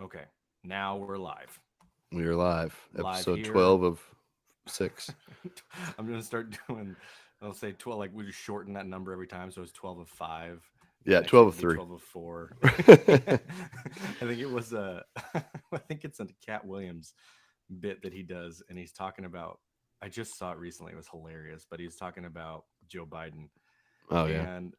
Okay. Now we're live. We are live, Live episode here. 12 of 6. I'm gonna start doing. I'll say 12. Like we just shorten that number every time, so it's 12 of 5. Yeah, Next 12 week of will be 3. 12 of 4. I think it was I think it's a Cat Williams bit that he does, and he's talking about. I just saw it recently. It was hilarious, but he's talking about Joe Biden, Oh, yeah. and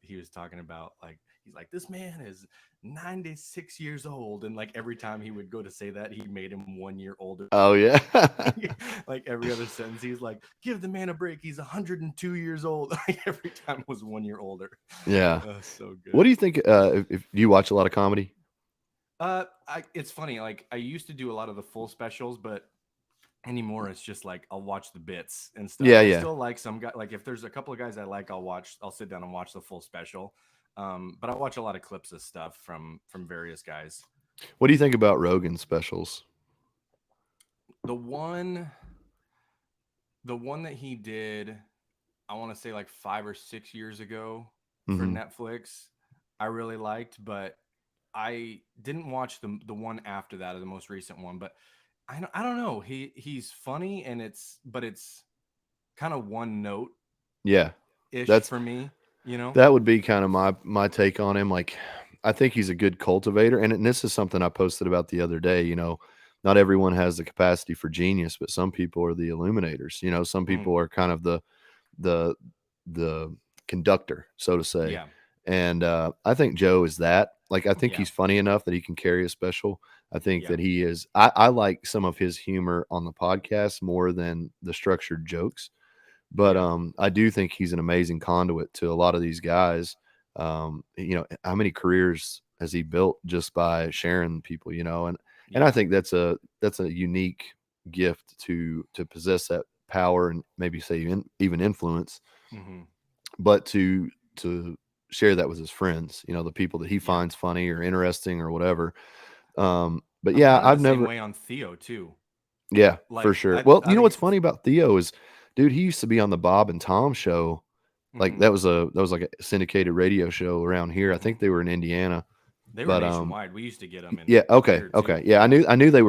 he was talking about like he's like this man is 96 years old, and like every time he would go to say that, he made him 1 year older. Oh, yeah. Like every other sentence, he's like, "Give the man a break. He's 102 years old." Like every time was 1 year older. Yeah. So What good. do you think if you watch a lot of comedy? It's funny. Like I used to do a lot of the full specials, but anymore it's just like I'll watch the bits and stuff. Yeah, I yeah. still like some guy. Like if there's a couple of guys I like, I'll sit down and watch the full special. But I watch a lot of clips of stuff from various guys. What do you think about Rogan specials? The one the one that he did, I want to say like 5 or 6 years ago for Hmm. Netflix, I really liked, but I didn't watch the one after that or the most recent one. But I don't know. He's funny and it's kind of one note Yeah. ish That's for me, you know? that would be kind of my take on him. Like, I think he's a good cultivator, and this is something I posted about the other day. Not everyone has the capacity for genius, but some people are the illuminators. Some Mm, people are kind of the the conductor, so to say. yeah. And I think Joe is that. Like, I think Yeah. he's funny enough that he can carry a special. I think Yeah. that he is. I like some of his humor on the podcast more than the structured jokes. But Yeah. I do think he's an amazing conduit to a lot of these guys. How many careers has he built just by sharing people? And I Yeah. think that's a unique gift to possess that power and maybe say even influence, Hmm. but to share that with his friends, the people that he Yeah. finds funny or interesting or whatever. But I'm yeah, kind of the I've same never. way on Theo too. Yeah, for Like sure. I Well, I think what's funny about Theo is, dude, he used to be on the Bob and Tom show. Like, hmm that was like a syndicated radio show around here. I hmm think they were in Indiana, they were but nationwide. We used to get them yeah, in okay, here okay, too. yeah. I Yeah. knew I knew they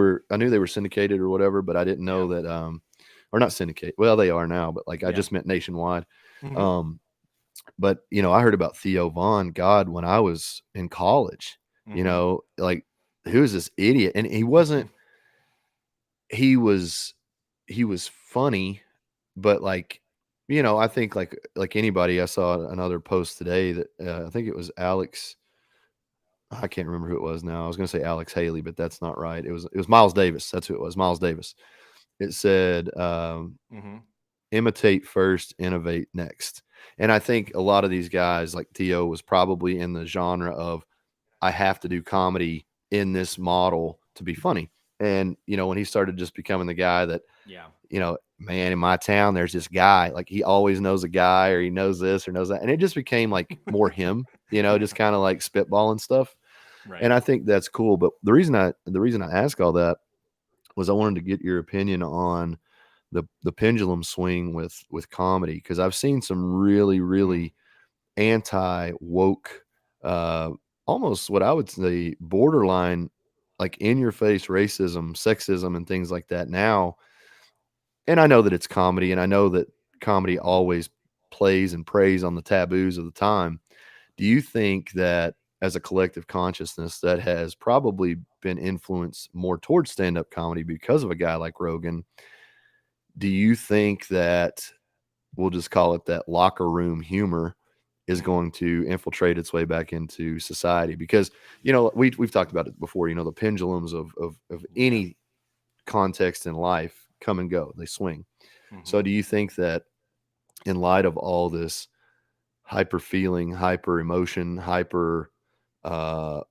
were syndicated or whatever, but I didn't Yeah. know that or not syndicate. Well, they are now, but like I Yeah. just meant nationwide. Hmm. Um, but I heard about Theo Vaughn, God, when I was in college. Hmm. Like, who's this idiot? And he wasn't. He was he was funny, but like, I think like anybody. I saw another post today that I think it was Alex. I can't remember who it was now. I was going to say Alex Haley, but that's not right. It was Miles Davis. That's who it was. Miles Davis. It said, Hmm. imitate first, innovate next. And I think a lot of these guys, like Theo, was probably in the genre of, I have to do comedy in this model to be funny. And when he started just becoming the guy that, Yeah. man, in my town, there's this guy, like he always knows a guy or he knows this or knows that. And it just became like more him, just Yeah. kind of like spitballing stuff. Right. And I think that's cool. But the reason I ask all that was I wanted to get your opinion on the pendulum swing with comedy, because I've seen some really, Mm. really anti woke, uh, almost what I would say borderline, like in your face racism, sexism, and things like that now. And I know that it's comedy, and I know that comedy always plays and preys on the taboos of the time. Do you think that as a collective consciousness that has probably been influenced more towards stand up comedy because of a guy like Rogan, do you think that, we'll just call it, that locker room humor is Hmm. going to infiltrate its way back into society? Because we've talked about it before. The pendulums of Yeah. any context in life come and go; they swing. So, Hmm. do you think that in light of all this hyper feeling, hyper emotion, hyper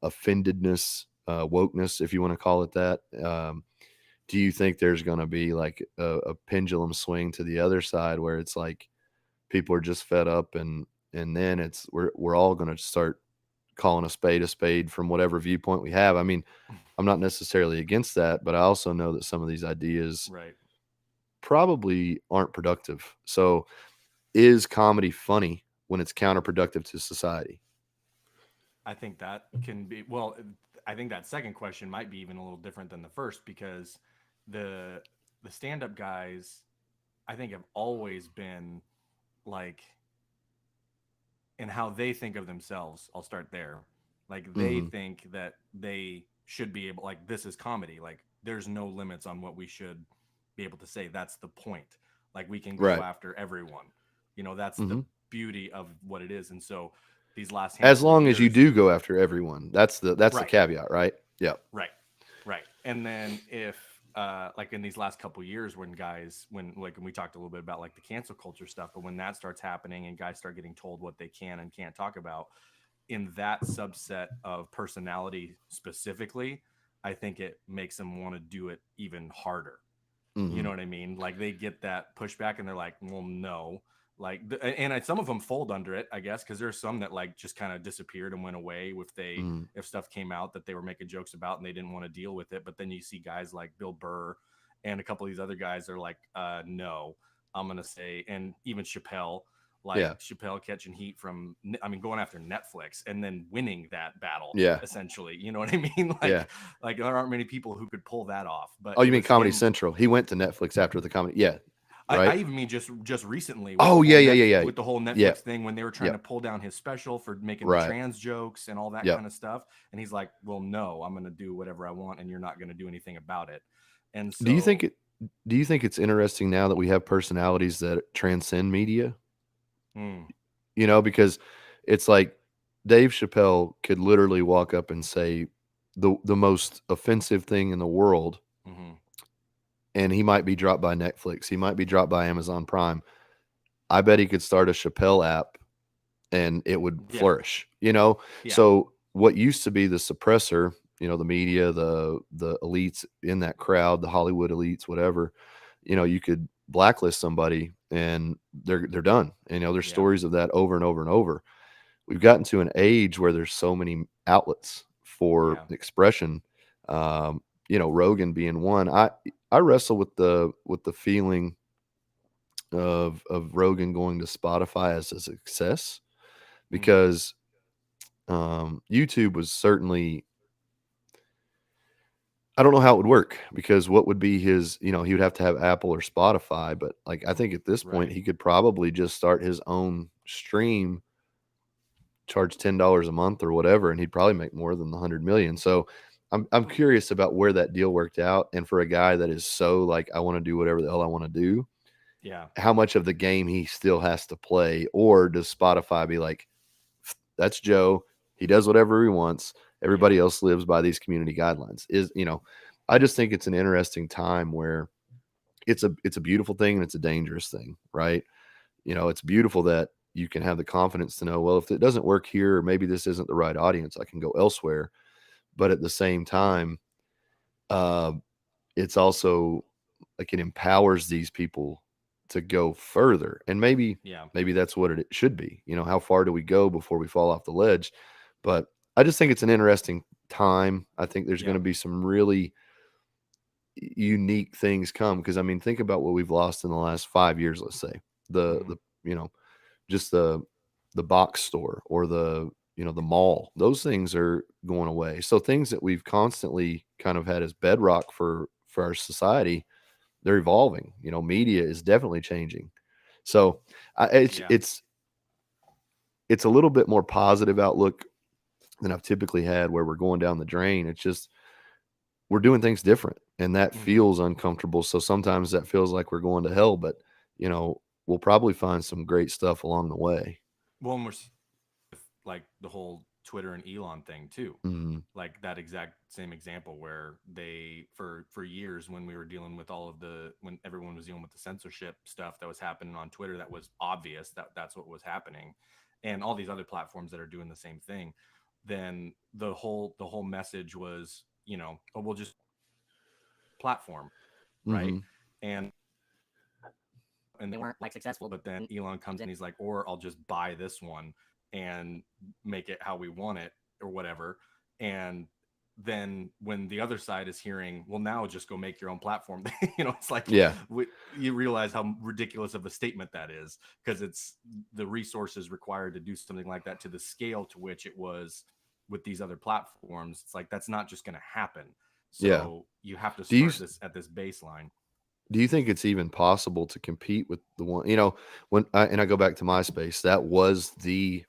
offendedness, wokeness, if you want to call it that, do you think there's going to be like a pendulum swing to the other side where it's like people are just fed up, and then we're all going to start calling a spade from whatever viewpoint we have? I mean, I'm not necessarily against that, but I also know that some of these ideas Right. probably aren't productive. So, is comedy funny when it's counterproductive to society? I think that can be well. I think that second question might be even a little different than the first, because the the stand-up guys, I think, have always been like, in how they think of themselves. I'll start there. Like, they Mm-hmm. think that they should be able, like, this is comedy. Like, there's no limits on what we should be able to say. That's the point. Like, we can go Right. after everyone. That's the Mm-hmm. beauty of what it is. And so these last As handful of long as you years, do go after everyone, that's the right, caveat, right? Yep. right, right. And then if like in these last couple years, when like, and we talked a little bit about like the cancel culture stuff, but when that starts happening and guys start getting told what they can and can't talk about, in that subset of personality specifically, I think it makes them want to do it even harder. You Mm-hmm. know what I mean? Like, they get that pushback and they're like, well, no. Like, and some of them fold under it, I guess, because there's some that like just kind of disappeared and went away Mm-hmm. if stuff came out that they were making jokes about and they didn't want to deal with it. But then you see guys like Bill Burr and a couple of these other guys are like, no, I'm gonna say, and even Chappelle, like Yeah. Chappelle catching heat from, I mean, going after Netflix and then winning that battle Yeah. essentially. You know what I mean? Yeah. Like there aren't many people who could pull that off, but Oh, it you mean was Comedy him. Central? He went to Netflix after the comedy. Yeah. I Right. even mean just recently with Oh, the yeah. whole Yeah. Yeah. Yeah. with the whole Yeah. Netflix thing, when they were trying to Yep. pull down his special for making the Right. trans jokes and all that Yep. kind of stuff, and he's like, "Well, no, I'm going to do whatever I want, and you're not going to do anything about it." And Do you think so, it? Do you think it's interesting now that we have personalities that transcend media? mm, Because it's like Dave Chappelle could literally walk up and say the most offensive thing in the world, mm-hmm, and he might be dropped by Netflix. He might be dropped by Amazon Prime. I bet he could start a Chappelle app and it would yeah, flourish. yeah, So what used to be the suppressor, the media, the elites in that crowd, the Hollywood elites, whatever, you could blacklist somebody and they're done. There's yeah, stories of that over and over and over. We've gotten to an age where there's so many outlets for yeah, expression. Rogan being one. I wrestle with the feeling of Rogan going to Spotify as a success, mm, because YouTube was certainly, I don't know how it would work, because what would be his, he would have to have Apple or Spotify, but like I think at this point right, he could probably just start his own stream, charge $10 a month or whatever, and he'd probably make more than the 100 million. So I'm curious about where that deal worked out, and for a guy that is so like, I want to do whatever the hell I want to do, yeah, how much of the game he still has to play, or does Spotify be like, that's Joe. He does whatever he wants. yeah, Everybody else lives by these community guidelines. I just think it's an interesting time where it's a beautiful thing and it's a dangerous thing, right? It's beautiful that you can have the confidence to know, well, if it doesn't work here, or maybe this isn't the right audience, I can go elsewhere. But at the same time, uh, it's also like, it empowers these people to go further, and maybe yeah, maybe that's what it should be. How far do we go before we fall off the ledge? But I just think it's an interesting time. I think there's going yeah, to be some really unique things come, because I mean, think about what we've lost in the last 5 years. Let's say the mm-hmm, the you know just the box store, or the mall. Those things are going away. So things that we've constantly kind of had as bedrock for our society, they're evolving. Media is definitely changing. So it's yeah, it's it's a little bit more positive outlook than I've typically had, where we're going down the drain. It's just we're doing things different, and that mm-hmm. feels uncomfortable. So sometimes that feels like we're going to hell, but we'll probably find some great stuff along the way. Well, and we're with like the whole Twitter and Elon thing too. Mm, Like that exact same example where they, for years, when we were dealing with when everyone was dealing with the censorship stuff that was happening on Twitter, that was obvious that that's what was happening, and all these other platforms that are doing the same thing, then the whole message was, oh, we'll just platform, right? mhm. And they weren't like successful, but then Elon comes in, he's like, or I'll just buy this one and make it how we want it or whatever. And then when the other side is hearing, well, now just go make your own platform, it's like, Yeah. you realize how ridiculous of a statement that is, because it's the resources required to do something like that, to the scale to which it was with these other platforms, it's like that's not just going to happen. Yeah. So you have to Do you start this at this baseline. do you think it's even possible to compete with the one, when I go back to MySpace, that was the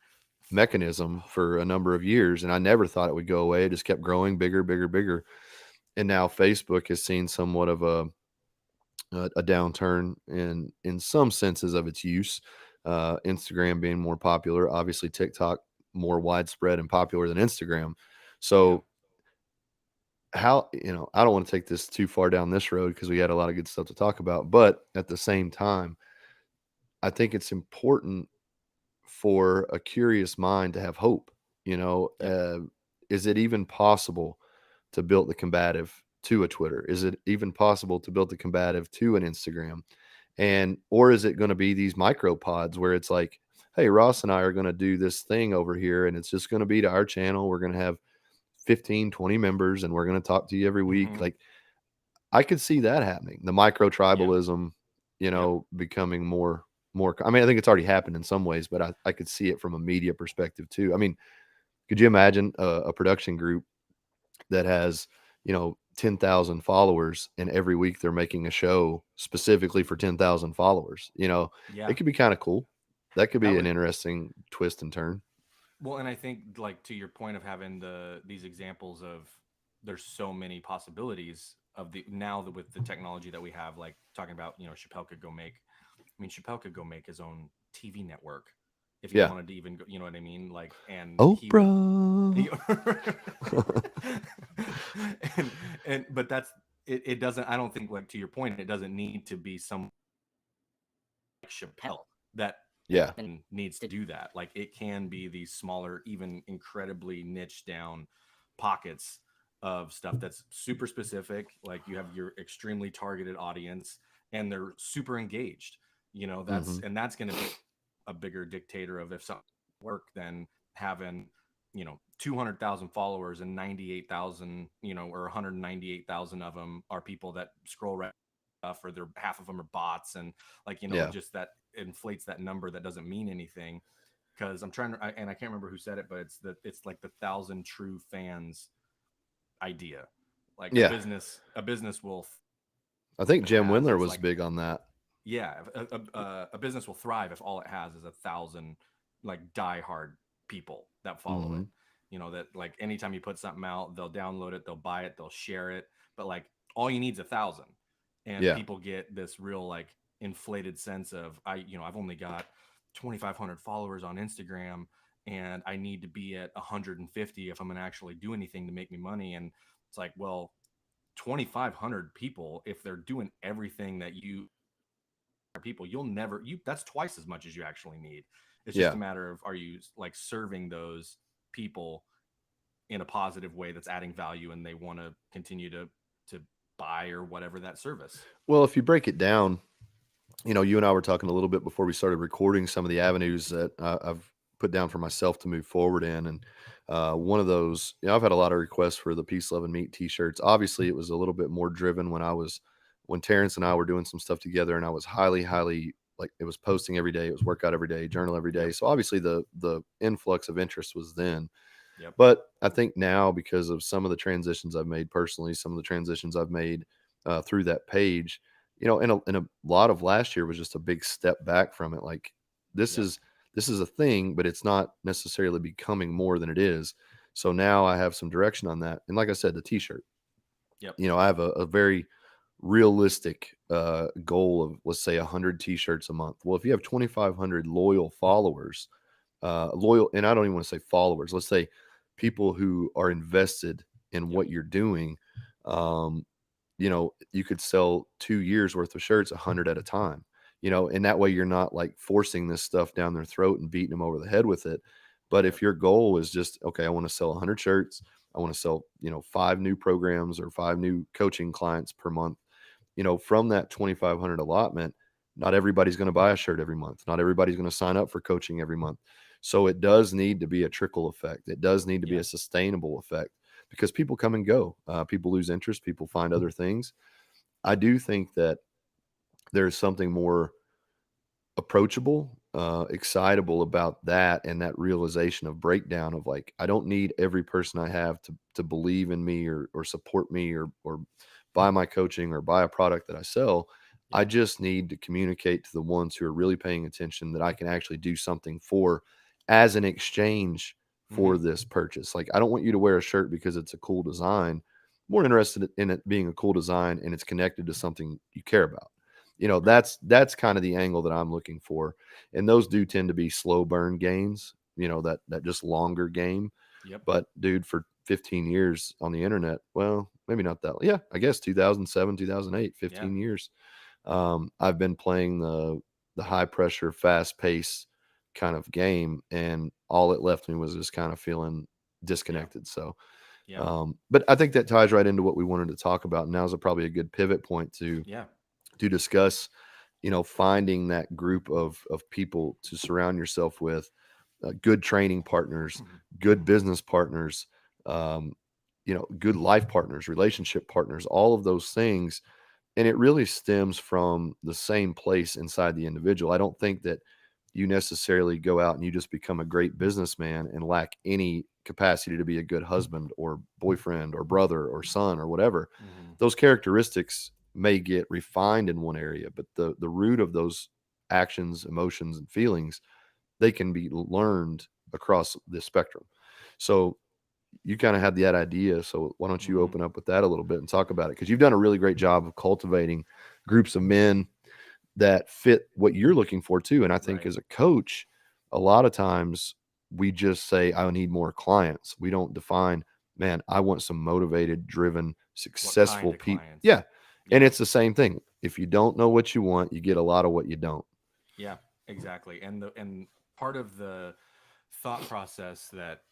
mechanism for a number of years, and I never thought it would go away. It just kept growing bigger, bigger, bigger. And now Facebook has seen somewhat of a downturn in some senses of its use. Instagram being more popular, obviously TikTok more widespread and popular than Instagram. Yeah. So how, I don't want to take this too far down this road because we had a lot of good stuff to talk about, but at the same time, I think it's important for a curious mind to have hope. You know, Yep. is it even possible to build the combative to a Twitter? Is it even possible to build the combative to an Instagram? And or is it going to be these micro pods where it's like, hey, Ross and I are going to do this thing over here, and it's just going to be to our channel. We're going to have 15, 20 members, and we're going to talk to you every week. Hmm. Like, I could see that happening. The micro Yeah. tribalism, Yep. becoming more. I mean, I think it's already happened in some ways, but I could see it from a media perspective too. I mean, could you imagine a production group that has 10,000 followers, and every week they're making a show specifically for 10,000 followers? It Yeah. could be kind of cool. That could That be an would. interesting twist and turn. Well, and I think like to your point of having these examples of there's so many possibilities of the now that with the technology that we have, like talking about, Chappelle could go make, I mean, Chappelle could go make his own TV network if he Yeah. wanted to even go, you know what I mean? Like, and he would, Oprah. he, and, but that's, it doesn't, I don't think, like to your point, it doesn't need to be some like Chappelle that Yeah. needs to do that. Like it can be these smaller, even incredibly niche down pockets of stuff that's super specific. Like you have your extremely targeted audience and they're super engaged. Hmm. That's going to be a bigger dictator of if something work than having 200,000 followers and 98,000 or 198,000 of them are people that scroll right stuff, or they're half of them are bots, and like Yeah. just that inflates that number that doesn't mean anything. Because and I can't remember who said it, but it's like the thousand true fans idea. Like Yeah. a business will I think it Jim has Windler is was like, big on that. yeah, a business will thrive if all it has is a thousand like diehard people that follow it. Hmm. That like anytime you put something out, they'll download it, they'll buy it, they'll share it. But like all you need is a thousand, and Yeah. people get this real like inflated sense of I've only got 2,500 followers on Instagram, and I need to be at 150 if I'm gonna actually do anything to make me money. And it's like, well, 2,500 people, if they're doing everything that you people, you'll never you that's twice as much as you actually need. It's just a Yeah. matter of, are you like serving those people in a positive way that's adding value and they want to continue to buy or whatever that service. Well, if you break it down, you and I were talking a little bit before we started recording some of the avenues that I've put down for myself to move forward in. And one of those, I've had a lot of requests for the Peace, Love, and Meat t-shirts. Obviously, it was a little bit more driven when Terrence and I were doing some stuff together, and I was highly, highly, like, it was posting every day, it was workout every day, journal every day. Yep. So obviously the influx of interest was then. Yep. But I think now, because of some of the transitions I've made personally, some of the transitions I've made through that page, and a lot of last year was just a big step back from it. Like, this Yep. is this is a thing, but it's not necessarily becoming more than it is. So now I have some direction on that. And like I said, the t-shirt, Yep. I have a very realistic goal of, let's say, 100 t-shirts a month. Well, if you have 2,500 loyal followers, loyal, and I don't even want to say followers, let's say people who are invested in Yep. what you're doing, um, you could sell 2 years worth of shirts 100 at a time, and that way you're not like forcing this stuff down their throat and beating them over the head with it. But Yep. if your goal is just, okay, I want to sell 100 shirts, I want to sell, 5 new programs or 5 new coaching clients per month, from that 2,500 allotment, not everybody's going to buy a shirt every month. Not everybody's going to sign up for coaching every month. So it does need to be a trickle effect. It does need to be Yeah. a sustainable effect, because people come and go. People lose interest. People find other things. I do think that there's something more approachable excitable about that, and that realization of breakdown of like, I don't need every person I have to believe in me or support me or buy my coaching or buy a product that I sell. I Yep. just need to communicate to the ones who are really paying attention that I can actually do something for as an exchange Hmm. for this purchase. Like, I don't want you to wear a shirt because it's a cool design. More interested in it being a cool design and it's connected to something you care about. Right. That's kind of the angle that I'm looking for, and those do tend to be slow burn gains, that just longer game. Yep. But dude, for 15 years on the internet, well, maybe not that. Yeah, I guess 2007, 2008, Yeah. 15 years. I've been playing the high pressure, fast pace kind of game, and all it left me was just kind of feeling Yeah. disconnected. So, Yeah. but I think that ties right into what we wanted to talk about. Now's probably a good pivot point Yeah. to discuss, finding that group of people to surround yourself with, good training partners, good business partners, um, good life partners, relationship partners, all of those things. And it really stems from the same place inside the individual. I don't think that you necessarily go out and you just become a great businessman and lack any capacity to be a good husband or boyfriend or brother or son or whatever. Hmm. Those characteristics may get refined in one area, but the root of those actions, emotions, and feelings, they can be learned across the spectrum. So you kind of had that idea. So why don't you Hmm. open up with that a little bit and talk about it? Because you've done a really great job of cultivating groups of men that fit what you're looking for too. And I think Right. as a coach, a lot of times we just say, I need more clients. We don't define, man, I want some motivated, driven, What kind successful of people. clients? Yeah. And Yeah. it's the same thing. If you don't know what you want, you get a lot of what you don't. Yeah. Exactly. And part of the thought process that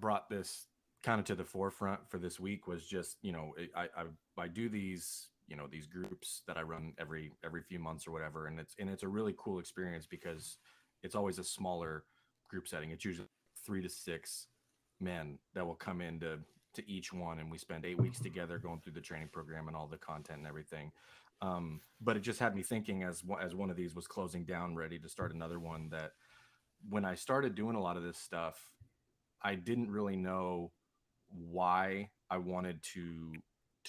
brought this kind of to the forefront for this week was just, I do these, these groups that I run every few months or whatever, and it's a really cool experience because it's always a smaller group setting. It's usually 3 to 6 men that will come to each one, and we spend 8 weeks together going through the training program and all the content and everything. But it just had me thinking as one of these was closing down, ready to start another one, that when I started doing a lot of this stuff, I didn't really know why I wanted to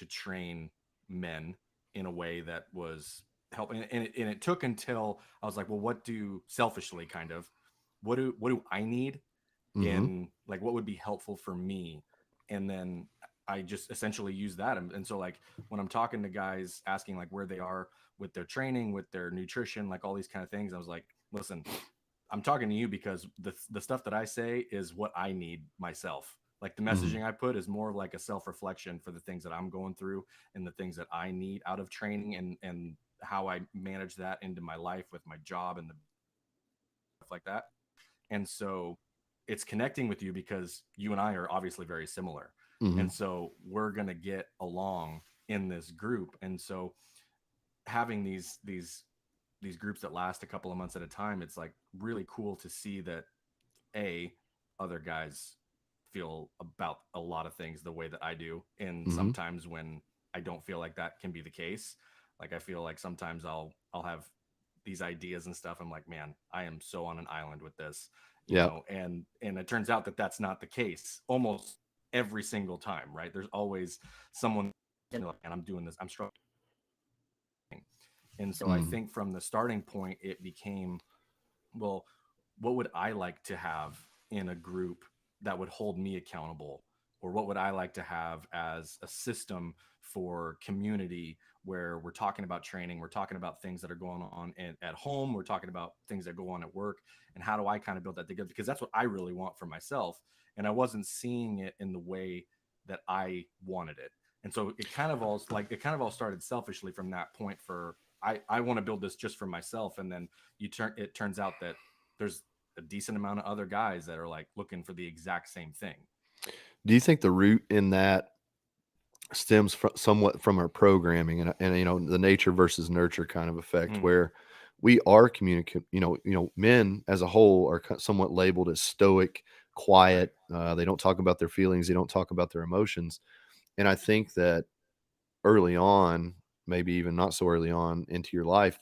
train men in a way that was helping. And it took until I was like, well, what do selfishly kind of what do I need Hmm. in, like, what would be helpful for me? And then I just essentially use that. And so, like, when I'm talking to guys asking like where they are with their training, with their nutrition, like all these kind of things, I was like, listen, I'm talking to you because the stuff that I say is what I need myself. Like, the Hmm. messaging I put is more like a self reflection for the things that I'm going through and the things that I need out of training, and how I manage that into my life with my job and the stuff like that. And so it's connecting with you because you and I are obviously very similar. Hmm. And so we're going to get along in this group. And so having these groups that last a couple of months at a time, it's like really cool to see that a other guys feel about a lot of things the way that I do, and Hmm. sometimes when I don't feel like that can be the case, like I feel like sometimes I'll have these ideas and stuff, I'm like, man, I am so on an island with this, Yeah. and it turns out that that's not the case almost every single time, right? There's always someone, like, and I'm doing this, I'm struggling. And so I Mm. think from the starting point, it became, well, what would I like to have in a group that would hold me accountable? Or what would I like to have as a system for community where we're talking about training, we're talking about things that are going on at home, we're talking about things that go on at work, and how do I kind of build that together? Because that's what I really want for myself. And I wasn't seeing it in the way that I wanted it. And so it kind of all started selfishly from that point. For I want to build this just for myself, and then it turns out that there's a decent amount of other guys that are like looking for the exact same thing. Do you think the root in that stems somewhat from our programming and the nature versus nurture kind of effect, Mm, where we are communicate, men as a whole are somewhat labeled as stoic, right. quiet. They don't talk about their feelings, they don't talk about their emotions. And I think that early on, maybe even not so early on into your life,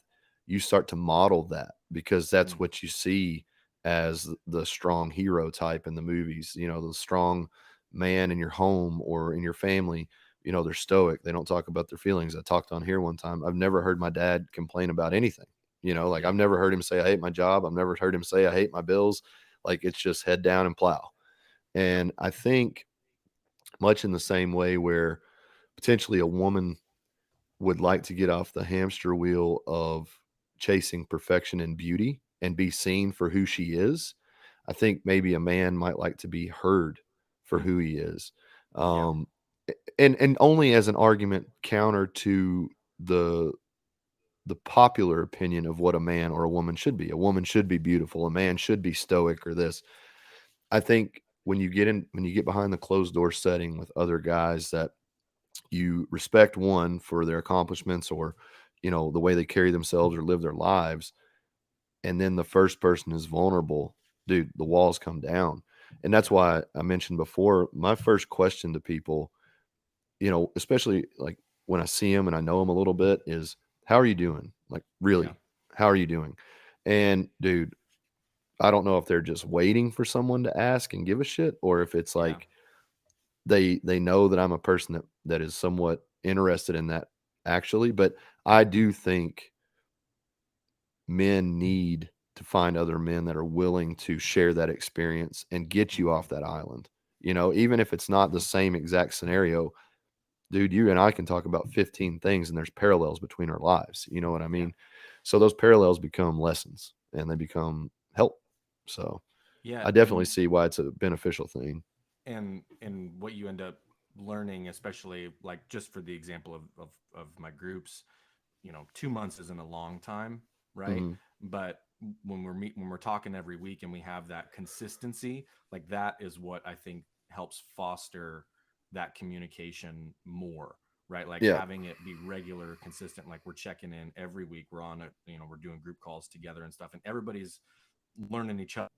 you start to model that because that's Mm. what you see as the strong hero type in the movies. You know, the strong man in your home or in your family. You know, they're stoic. They don't talk about their feelings. I talked on here one time. I've never heard my dad complain about anything. You know, like Yeah. I've never heard him say, I hate my job. I've never heard him say, I hate my bills. Like it's just head down and plow. Yeah. And I think much in the same way where potentially a woman would like to get off the hamster wheel of chasing perfection and beauty and be seen for who she is. I think maybe a man might like to be heard for Mm. who he is. Yeah. Um, and only as an argument counter to the the popular opinion of what a man or a woman should be. A woman should be beautiful. A man should be stoic or this. I think when you get behind the closed door setting with other guys that you respect one for their accomplishments or the way they carry themselves or live their lives, and then the first person is vulnerable, dude, the walls come down. And that's Yeah. why I mentioned before, my first question to people, especially like when I see them and I know them a little bit, is how are you doing? Like, Yeah. really, how are you doing? And dude, I don't know if they're just waiting for someone to ask and give a shit, or if it's Yeah. like they know that I'm a person that is somewhat interested in that actually. But I do think men need to find other men that are willing to share that experience and get you Hmm. off that island. Even if it's not the same exact scenario, dude, you and I can talk about 15 things and there's parallels between our lives. You know what I Yeah. mean? So those parallels become lessons and they become help. So Yeah. I definitely And see why it's a beneficial thing. what you end up learning, especially like just for the example of my groups, 2 months isn't a long time, right? Hmm. But when we're talking every week and we have that consistency, like that is what I think helps foster that communication more, right? Like Yeah. having it be regular, consistent, like we're checking in every week, we're on it, we're doing group calls together and stuff, and everybody's learning each other.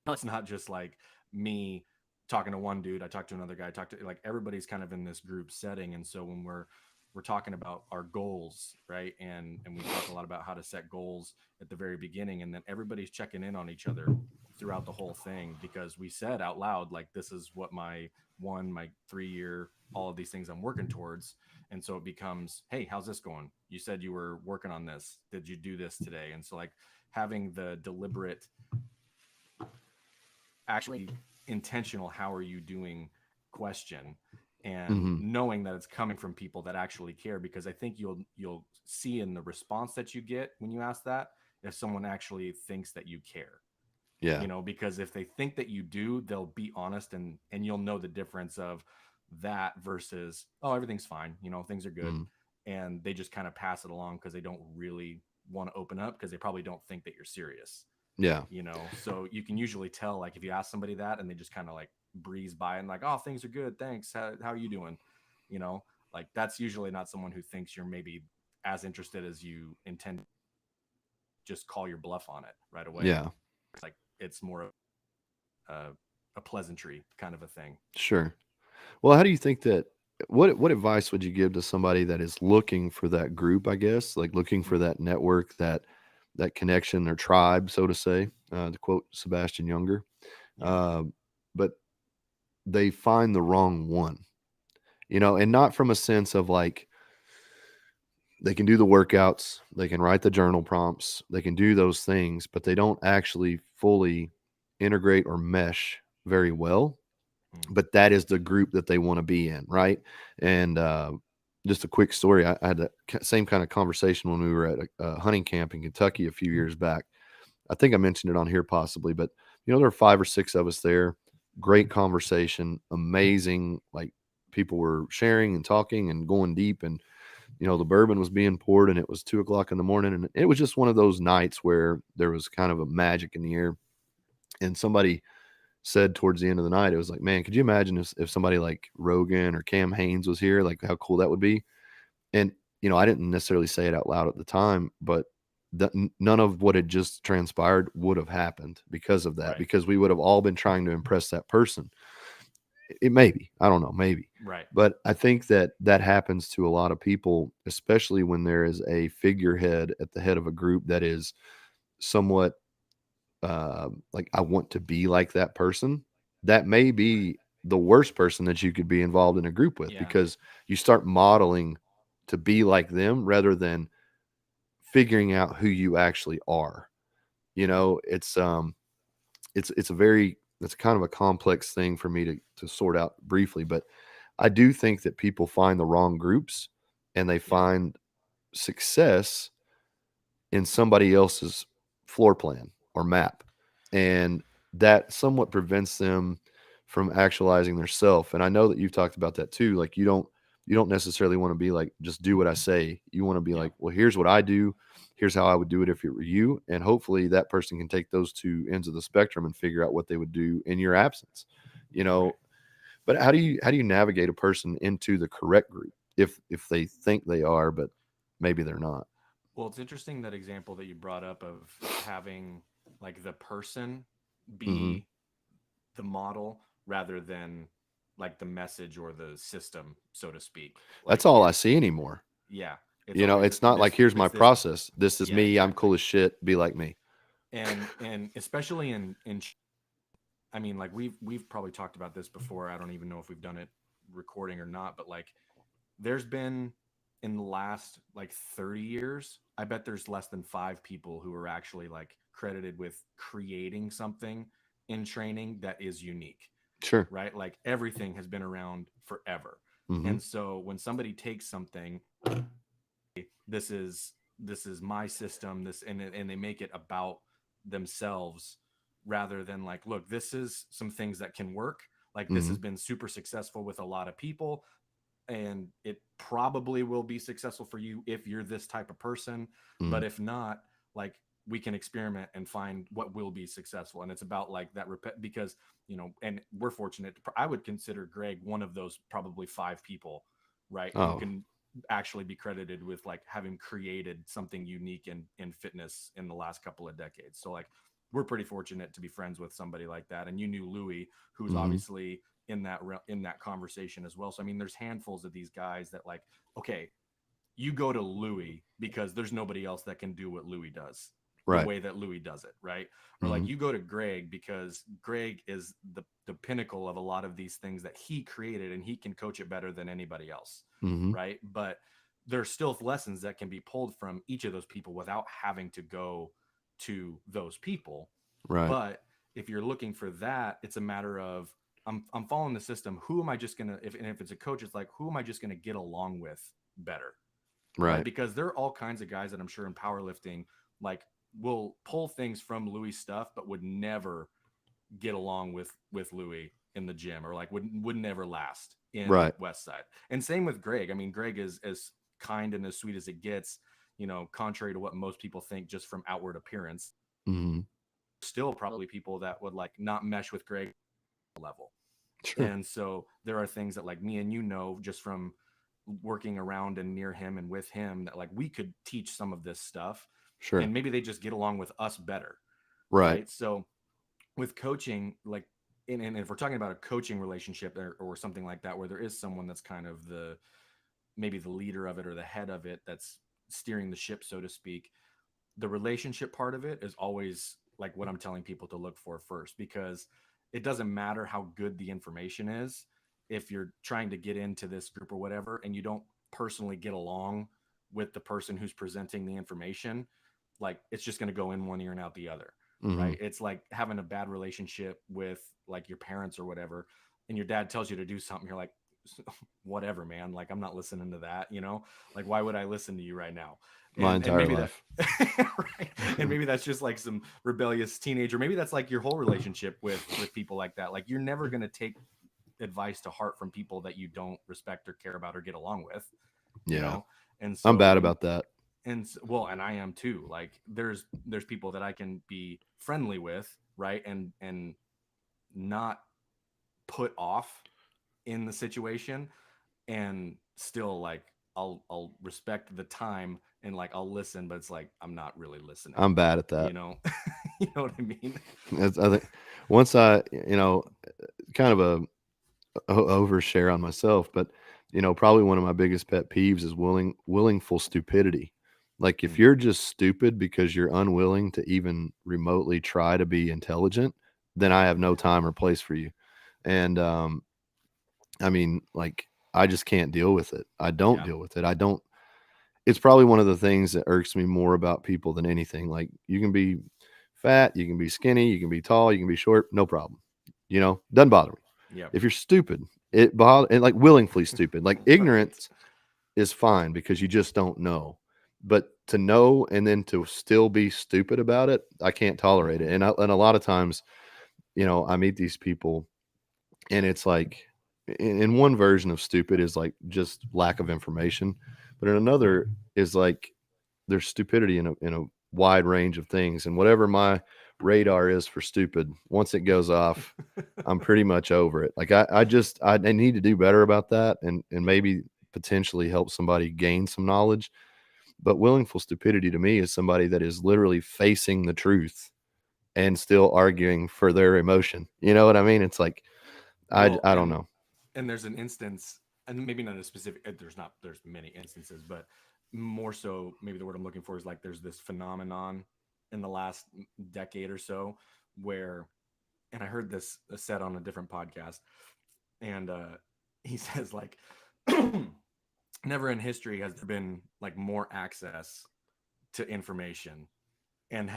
It's not just like me talking to one dude, I talk to another guy, I talk to, like, everybody's kind of in this group setting. And so when we're talking about our goals, right, and we talk a lot about how to set goals at the very beginning, and then everybody's checking in on each other throughout the whole thing, because we said out loud, like, this is what my 3 year, all of these things I'm working towards. And so it becomes, hey, how's this going? You said you were working on this, did you do this today? And so, like, having the deliberate, actually intentional, how are you doing question, and Hmm. knowing that it's coming from people that actually care. Because I think you'll see in the response that you get when you ask that, if someone actually thinks that you care. Yeah. Because if they think that you do, they'll be honest, and you'll know the difference of that versus, oh, everything's fine, things are good, Mm. and they just kind of pass it along because they don't really want to open up, because they probably don't think that you're serious. Yeah. So you can usually tell, like, if you ask somebody that and they just kind of like breeze by and like, oh, things are good, thanks, how are you doing, like, that's usually not someone who thinks you're maybe as interested as you intend. Just call your bluff on it right away. Yeah. Like, it's more of a, a pleasantry kind of a thing. Sure. Well, how do you think that what advice would you give to somebody that is looking for that group, I guess, like looking for Mm, that network, that connection, their tribe, so to say, to quote Sebastian Younger, yeah. uh, but they find the wrong one, and not from a sense of like they can do the workouts, they can write the journal prompts, they can do those things, but they don't actually fully integrate or mesh very well. Mm, But that is the group that they want to be in, right? And just a quick story, I had the same kind of conversation when we were at a hunting camp in Kentucky a few years back. I think I mentioned it on here possibly, but there were 5 or 6 of us there. Great conversation, amazing. Like people were sharing and talking and going deep, and the bourbon was being poured, and it was 2 o'clock in the morning, and it was just one of those nights where there was kind of a magic in the air. And somebody said towards the end of the night, it was like, man, could you imagine if somebody like Rogan or Cam Haines was here, like how cool that would be? And, I didn't necessarily say it out loud at the time, but none of what had just transpired would have happened because of that, right. because we would have all been trying to impress that person. It may be. I don't know, maybe. Right. But I think that that happens to a lot of people, especially when there is a figurehead at the head of a group that is somewhat like, I want to be like that person. That may Right. be the worst person that you could be involved in a group with, Yeah. because you start modeling to be like them rather than figuring out who you actually are. Right. It's a very, it's kind of a complex thing for me to sort out briefly, but I do think that people find the wrong groups and they Yeah. find success in somebody else's floor plan or map. And that somewhat prevents them from actualizing their self. And I know that you've talked about that too. Like, you don't necessarily want to be like, just do what I say. You want to be Yeah. like, well, here's what I do. Here's how I would do it if it were you. And hopefully that person can take those two ends of the spectrum and figure out what they would do in your absence. You Right. know, but how do you navigate a person into the correct group if they think they are, but maybe they're not? Well, it's interesting that example that you brought up of having like the person Hmm. be the model rather than like the message or the system, so to speak. That's Like all I it's see anymore. yeah, it's You know, always it's not like, this here's my it's this process. This is yeah, me. I'm exactly. cool as shit. Be like me. And especially in I mean, like we've probably talked about this before. I don't even know if we've done it recording or not, but like there's been in the last like 30 years, I bet there's less than 5 people who are actually like credited with creating something in training that is unique, Sure. right? Like everything has been around forever. Hmm. And so when somebody takes something, this is this is my system, this and they make it about themselves rather than like, look, this is some things that can work. Like this Hmm. has been super successful with a lot of people and it probably will be successful for you if you're this type of person, Hmm. but if not, like we can experiment and find what will be successful. And it's about like that because and we're fortunate I would consider Greg one of those probably 5 people, right, who Oh, can actually be credited with like having created something unique in fitness in the last couple of decades. So like we're pretty fortunate to be friends with somebody like that. And you knew Louie, who's hmm, obviously in that conversation as well. So I mean, there's handfuls of these guys that like, okay, you go to Louie because there's nobody else that can do what Louie does the right. way that Louie does it, right? Or like Hmm. you go to Greg because Greg is the pinnacle of a lot of these things that he created and he can coach it better than anybody else, Hmm. right? But there's still lessons that can be pulled from each of those people without having to go to those people. Right. But if you're looking for that, it's a matter of I'm following the system. Who am I just gonna if it's a coach, it's like who am I just gonna get along with better, right? Right. Because there are all kinds of guys that I'm sure in powerlifting like will pull things from Louis stuff, but would never get along with Louis in the gym, or like would never last in Right. Westside. And same with Greg. I mean, Greg is as kind and as sweet as it gets, contrary to what most people think just from outward appearance. Hmm. Still probably people that would like not mesh with Greg level. Sure. And so there are things that like me and just from working around and near him and with him that like we could teach some of this stuff Sure. and maybe they just get along with us better, Right. right? So with coaching, like and if we're talking about a coaching relationship or something like that where there is someone that's kind of the maybe the leader of it or the head of it that's steering the ship, so to speak, the relationship part of it is always like what I'm telling people to look for first, because it doesn't matter how good the information is if you're trying to get into this group or whatever and you don't personally get along with the person who's presenting the information. Like it's just going to go in one ear and out the other, Hmm. right? It's like having a bad relationship with like your parents or whatever, and your dad tells you to do something, you're like, whatever, man, like I'm not listening to that, like why would I listen to you right now? My And entire maybe that life. right, and maybe that's just like some rebellious teenager, maybe that's like your whole relationship with people like that. Like you're never going to take advice to heart from people that you don't respect or care about or get along with, you Yeah. know and I'm so bad you about that. well, and I am too. Like there's people that I can be friendly with, right, and not put off in the situation, and still like I'll respect the time and like I'll listen, but it's like I'm not really listening, I'm bad at you that. know. You know what I mean? I think once I, kind of overshare on myself, but probably one of my biggest pet peeves is willingful stupidity. Like if Mm, you're just stupid because you're unwilling to even remotely try to be intelligent, then I have no time or place for you. And I mean, like I just can't deal with it. I don't yeah. deal with it. I don't. It's probably one of the things that irks me more about people than anything. Like you can be fat, you can be skinny, you can be tall, you can be short, no problem. Doesn't bother me. Yep. If you're stupid, it bother and like willingly stupid. Like Right. ignorance is fine because you just don't know. But to know and then to still be stupid about it, I can't tolerate it. Hmm. And a lot of times, I meet these people and it's like in one version of stupid is like just lack of information, but in Right. another is like there's stupidity in a wide range of things, and whatever my radar is for stupid, once it goes off, I'm pretty much over it. Like I need to do better about that, and maybe potentially help somebody gain some knowledge. But willful stupidity to me is somebody that is literally facing the truth and still arguing for their emotion. You know what I mean? It's like Well, I don't know. and there's an instance, and maybe not a specific. There's many instances, but more so, maybe the word I'm looking for is like there's this phenomenon in the last decade or so where, and I heard this said on a different podcast, and he says like, never in history has there been like more access to information and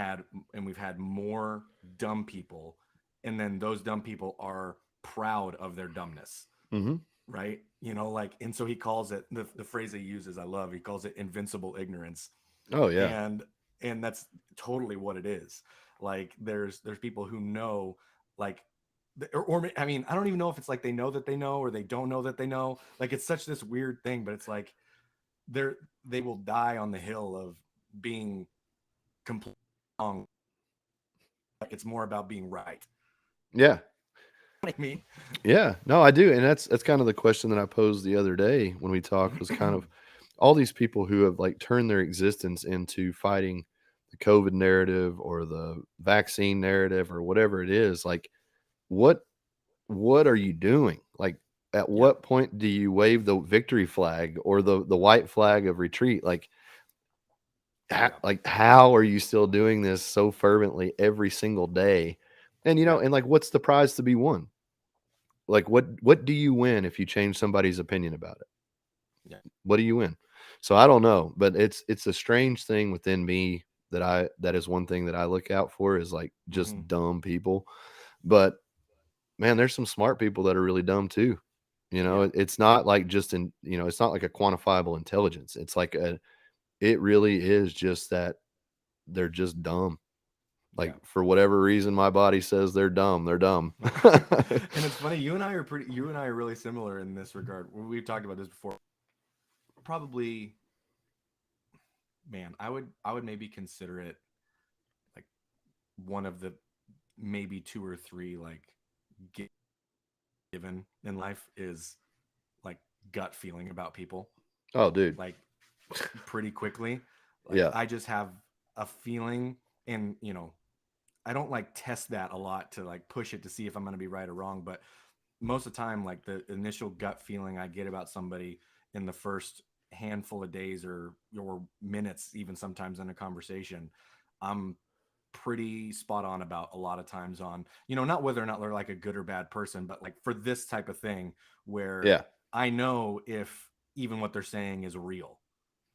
we've had more dumb people, and then those dumb people are proud of their dumbness, Hmm. right? Like, and so he calls it, the phrase he uses, I love, he calls it invincible ignorance. Oh yeah, And and that's totally what it is. Like there's people who know, like, I mean, I don't even know if it's like they know that they know or they don't know that they know. Like it's such this weird thing, but it's like they will die on the hill of being completely wrong. Like it's more about being right. yeah. Like me. Yeah, no, I do, and that's kind of the question that I posed the other day when we talked was kind of all these people who have like turned their existence into fighting the COVID narrative or the vaccine narrative or whatever it is. Like, what what are you doing? Like, at Yep. what point do you wave the victory flag or the white flag of retreat? Like, Yep. how are you still doing this so fervently every single day? And Yep. and like, what's the prize to be won? Like, what do you win if you change somebody's opinion about it? Yep. What do you win? So I don't know, but it's a strange thing within me that is one thing that I look out for is like Hmm. just dumb people. But man, there's some smart people that are really dumb too. Yeah. It's not like just it's not like a quantifiable intelligence. It really is just that they're just dumb. Like Yeah. for whatever reason, my body says they're dumb. They're dumb. And it's funny, you and I are really similar in this regard. We've talked about this before. Probably, man, I would maybe consider it like one of the maybe two or three like given in life is like gut feeling about people. Oh, dude. Like pretty quickly. Like Yeah. I just have a feeling, and I don't like test that a lot to like push it to see if I'm going to be right or wrong, but most of the time, like the initial gut feeling I get about somebody in the first handful of days or minutes, even sometimes in a conversation, I'm pretty spot on about a lot of times on, not whether or not they're like a good or bad person, but like for this type of thing where Yeah. I know if even what they're saying is real.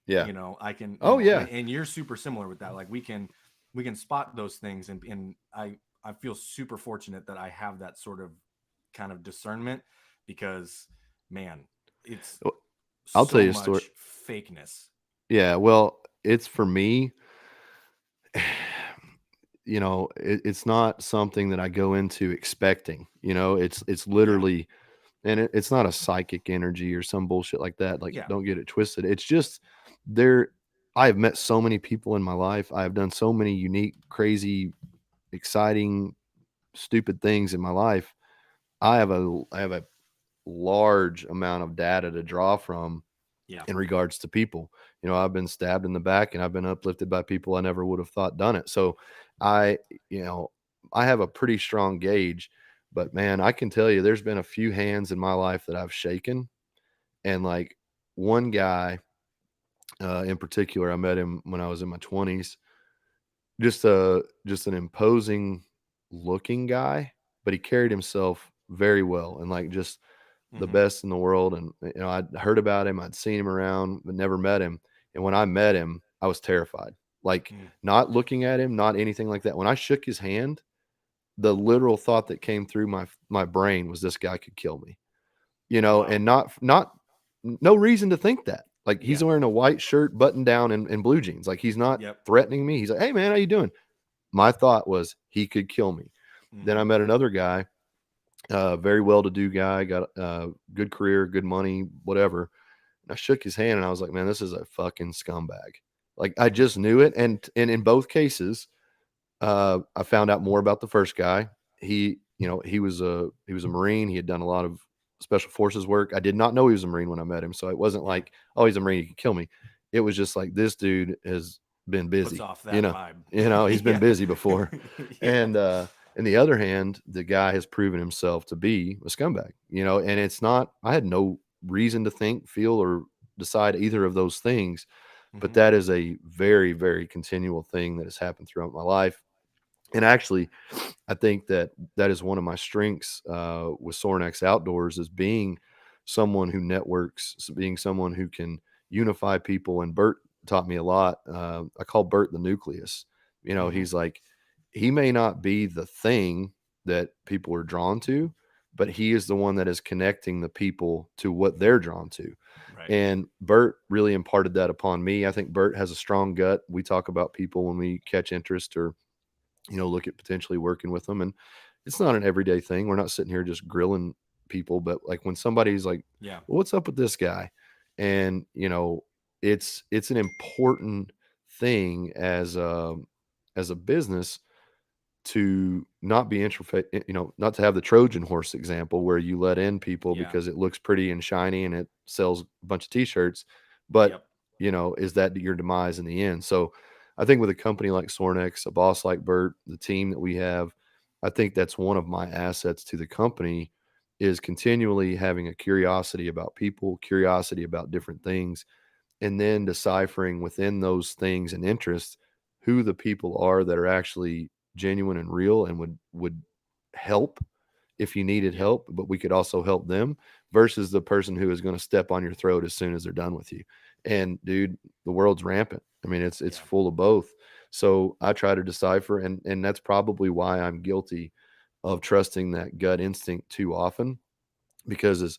Yeah. I can, Oh and, yeah. and you're super similar with that. Like we can spot those things, and I feel super fortunate that I have that sort of kind of discernment, because man, it's Well, I'll tell so you a story. much fakeness. Yeah, well, it's for me, it's not something that I go into expecting. It's Yeah. literally, and it's not a psychic energy or some bullshit like that. Like, Yeah. don't get it twisted. It's just there. I have met so many people in my life. I have done so many unique, crazy, exciting, stupid things in my life. I have a large amount of data to draw from Yeah. in regards to people. I've been stabbed in the back and I've been uplifted by people I never would have thought done it. So I, you know, I have a pretty strong gauge, But man, I can tell you there's been a few hands in my life that I've shaken. And like one guy in particular, I met him when I was in my 20s. Just an imposing looking guy, but he carried himself very well and like just the Mm-hmm. best in the world. And I'd heard about him, I'd seen him around, but never met him. And when I met him, I was terrified. Like Mm. not looking at him, not anything like that. When I shook his hand, the literal thought that came through my brain was this guy could kill me. Wow. And not no reason to think that. Like he's Yeah. wearing a white shirt, button down, and blue jeans. Like he's not Yep. threatening me. He's like, "Hey man, how you doing?" My thought was he could kill me. Then Mm-hmm. I met another guy, very well-to-do guy, got a good career, good money, whatever. And I shook his hand and I was like, "Man, this is a fucking scumbag." Like I Mm. just knew it. And in both cases, I found out more about the first guy. He was a Marine. He had done a lot of special forces work. I did not know he was a Marine when I met him, so it wasn't Yeah. like, oh, he's a Marine, he could kill me. It was just like this dude has been Puts busy. off that vibe. He's been Yeah. busy before. Yeah. And on the other hand, the guy has proven himself to be a scumbag. And it's not. I had no reason to think, feel, or decide either of those things, but Mm-hmm. that is a very, very continual thing that has happened throughout my life. And actually, I think that that is one of my strengths with Sornex Outdoors is being someone who networks, being someone who can unify people. And Bert taught me a lot. I call Bert the nucleus. Mm-hmm. He's like, he may not be the thing that people are drawn to, but he is the one that is connecting the people to what they're drawn to. Right. And Bert really imparted that upon me. I think Bert has a strong gut. We talk about people when we catch interest or look at potentially working with them. And it's not an everyday thing. We're not sitting here just grilling people, but like when somebody's like, Yeah. well, what's up with this guy? And, it's an important thing as a business to not be not to have the Trojan horse example where you let in people Yeah. because it looks pretty and shiny and it sells a bunch of t-shirts, but Yep. is that your demise in the end? So I think with a company like Sornex, a boss like Bert, the team that we have, I think that's one of my assets to the company is continually having a curiosity about people, curiosity about different things, and then deciphering within those things and interests who the people are that are actually genuine and real and would help if you needed Yep. help, but we could also help them versus the person who is going to step on your throat as soon as they're done with you. And dude, the world's rampant. I mean, it's Yeah. full of both. So I try to decipher, and that's probably why I'm guilty of trusting that gut instinct too often, because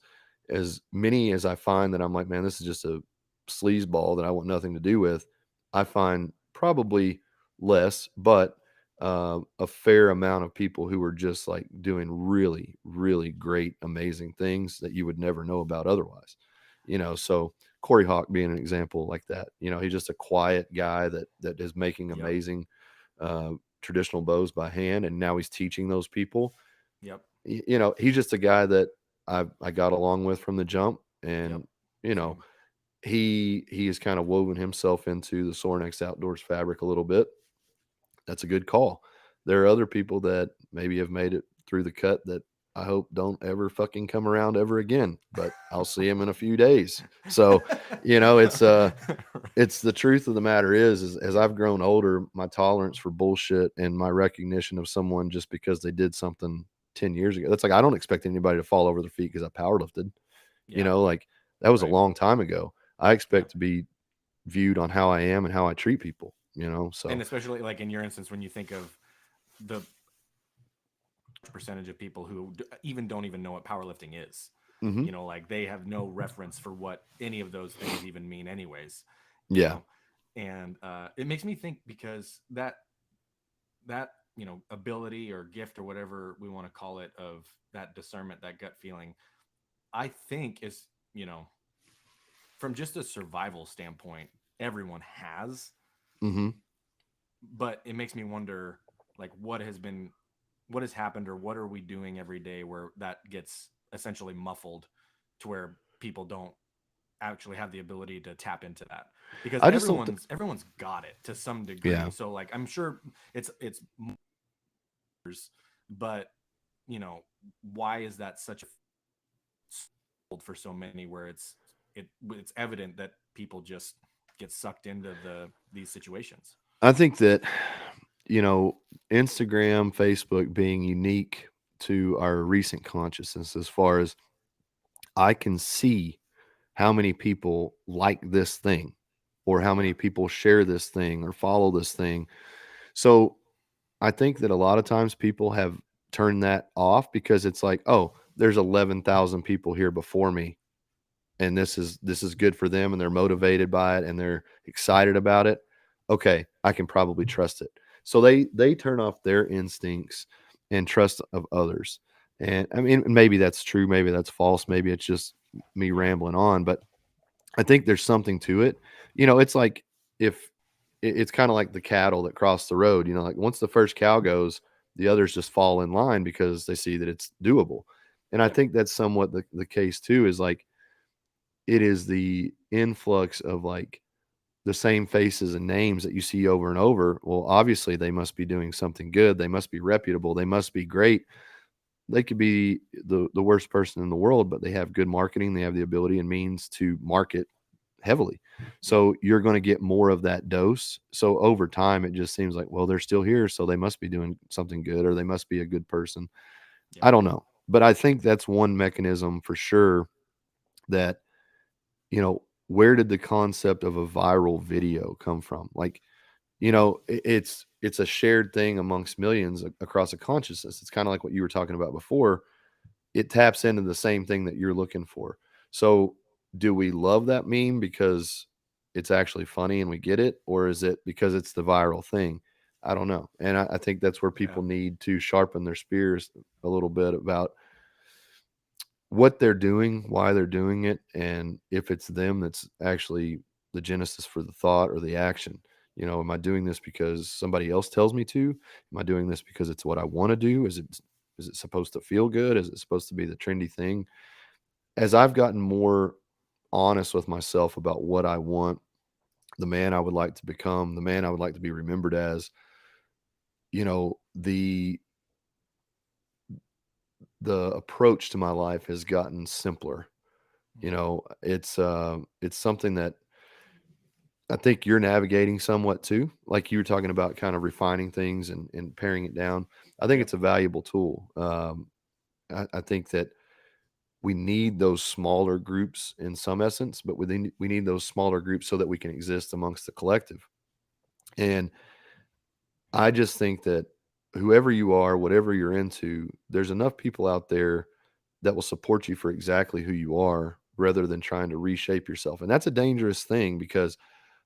as many as I find that I'm like, man, this is just a sleazeball that I want nothing to do with, I find probably less, but a fair amount of people who are just like doing really, really great, amazing things that you would never know about otherwise. So Corey Hawk being an example like that. He's just a quiet guy that is making Yep. amazing uh, traditional bows by hand, and now he's teaching those people. Yep. He's just a guy that I got along with from the jump, Yep. and you know, Same. he has kind of woven himself into the Sornex Outdoors fabric a little bit. That's a good call. There are other people that maybe have made it through the cut that I hope don't ever fucking come around ever again, but I'll see him in a few days. So, it's the truth of the matter is as I've grown older, my tolerance for bullshit and my recognition of someone just because they did something 10 years ago. That's like I don't expect anybody to fall over their feet because I powerlifted. Yeah. Like that was a Right. long time ago. I Yep. expect to be viewed on how I am and how I treat people. And So especially like in your instance, when you think of the percentage of people who even don't even know what powerlifting is, mhm. like they have no reference for what any of those things even mean, anyways, you Yeah. know, and it makes me think because that ability or gift or whatever we want to call it of that discernment, that gut feeling, I think is from just a survival standpoint, everyone has, Mhm. but it makes me wonder like what has happened or what are we doing every day where that gets essentially muffled to where people don't actually have the ability to tap into that, because I just don't everyone's got it to some degree. yeah. So like I'm sure it's but why is that such a for so many where it's evident that people just get sucked into these situations. I think that, you know, Instagram, Facebook being unique to our recent consciousness as far as I can see how many people like this thing or how Yeah. many people share this thing or follow this thing. So I think that a lot of times people have turned that off because it's like, oh, there's 11,000 people here before me and this is good for them and they're motivated by it and they're excited about it. Okay, I can probably trust it. So they turn off their instincts and trust of others. And I mean, maybe that's true, maybe that's false, maybe it's just me Yeah. rambling on, but I think there's something to it. It's like if it's kind of like the cattle that cross the road, like once the first cow goes, the others just fall in line because they see that it's doable. And I Yep. think that's somewhat the case too, is like it is the influx of like the same faces and names that you see over and over. Well, obviously they must be doing something good. They must be reputable. They must be great. They could be the worst person in the world, but they have good marketing. They have the ability and means to market heavily. Yep. So you're going to get more of that dose. So over time, it just seems like, well, they're still here. So they must be doing something good or they must be a good person. Yep. I don't know. But I think that's one mechanism for sure that, where did the concept of a viral video come from? Like, it's a shared thing amongst millions across a consciousness. It's kind of like what you were talking about before. It taps into the same thing that you're looking for. So, do we love that meme because it's actually funny and we get it, or is it because it's the viral thing? I don't know. And I think that's where Yeah. people need to sharpen their spears a little bit about what they're doing, why they're doing it, and if it's them that's actually the genesis for the thought or the action. Am I doing this because somebody else tells me to? Am I doing this because it's what I want to do? Is it supposed to feel good? Is it supposed to be the trendy thing? As I've gotten more honest with myself about what I want, the man I would like to become, the man I would like to be remembered as, the approach to my life has gotten simpler. Mhm. It's something that I think you're navigating somewhat too. Like you were talking about kind of refining things and paring it down. I think Yep. it's a valuable tool. I think that we need those smaller groups in some essence, but we need those smaller groups so that we can exist amongst the collective. And I just think that whoever you are, whatever you're into, there's enough people out there that will support you for exactly who you are rather than trying to reshape yourself. And that's a dangerous thing because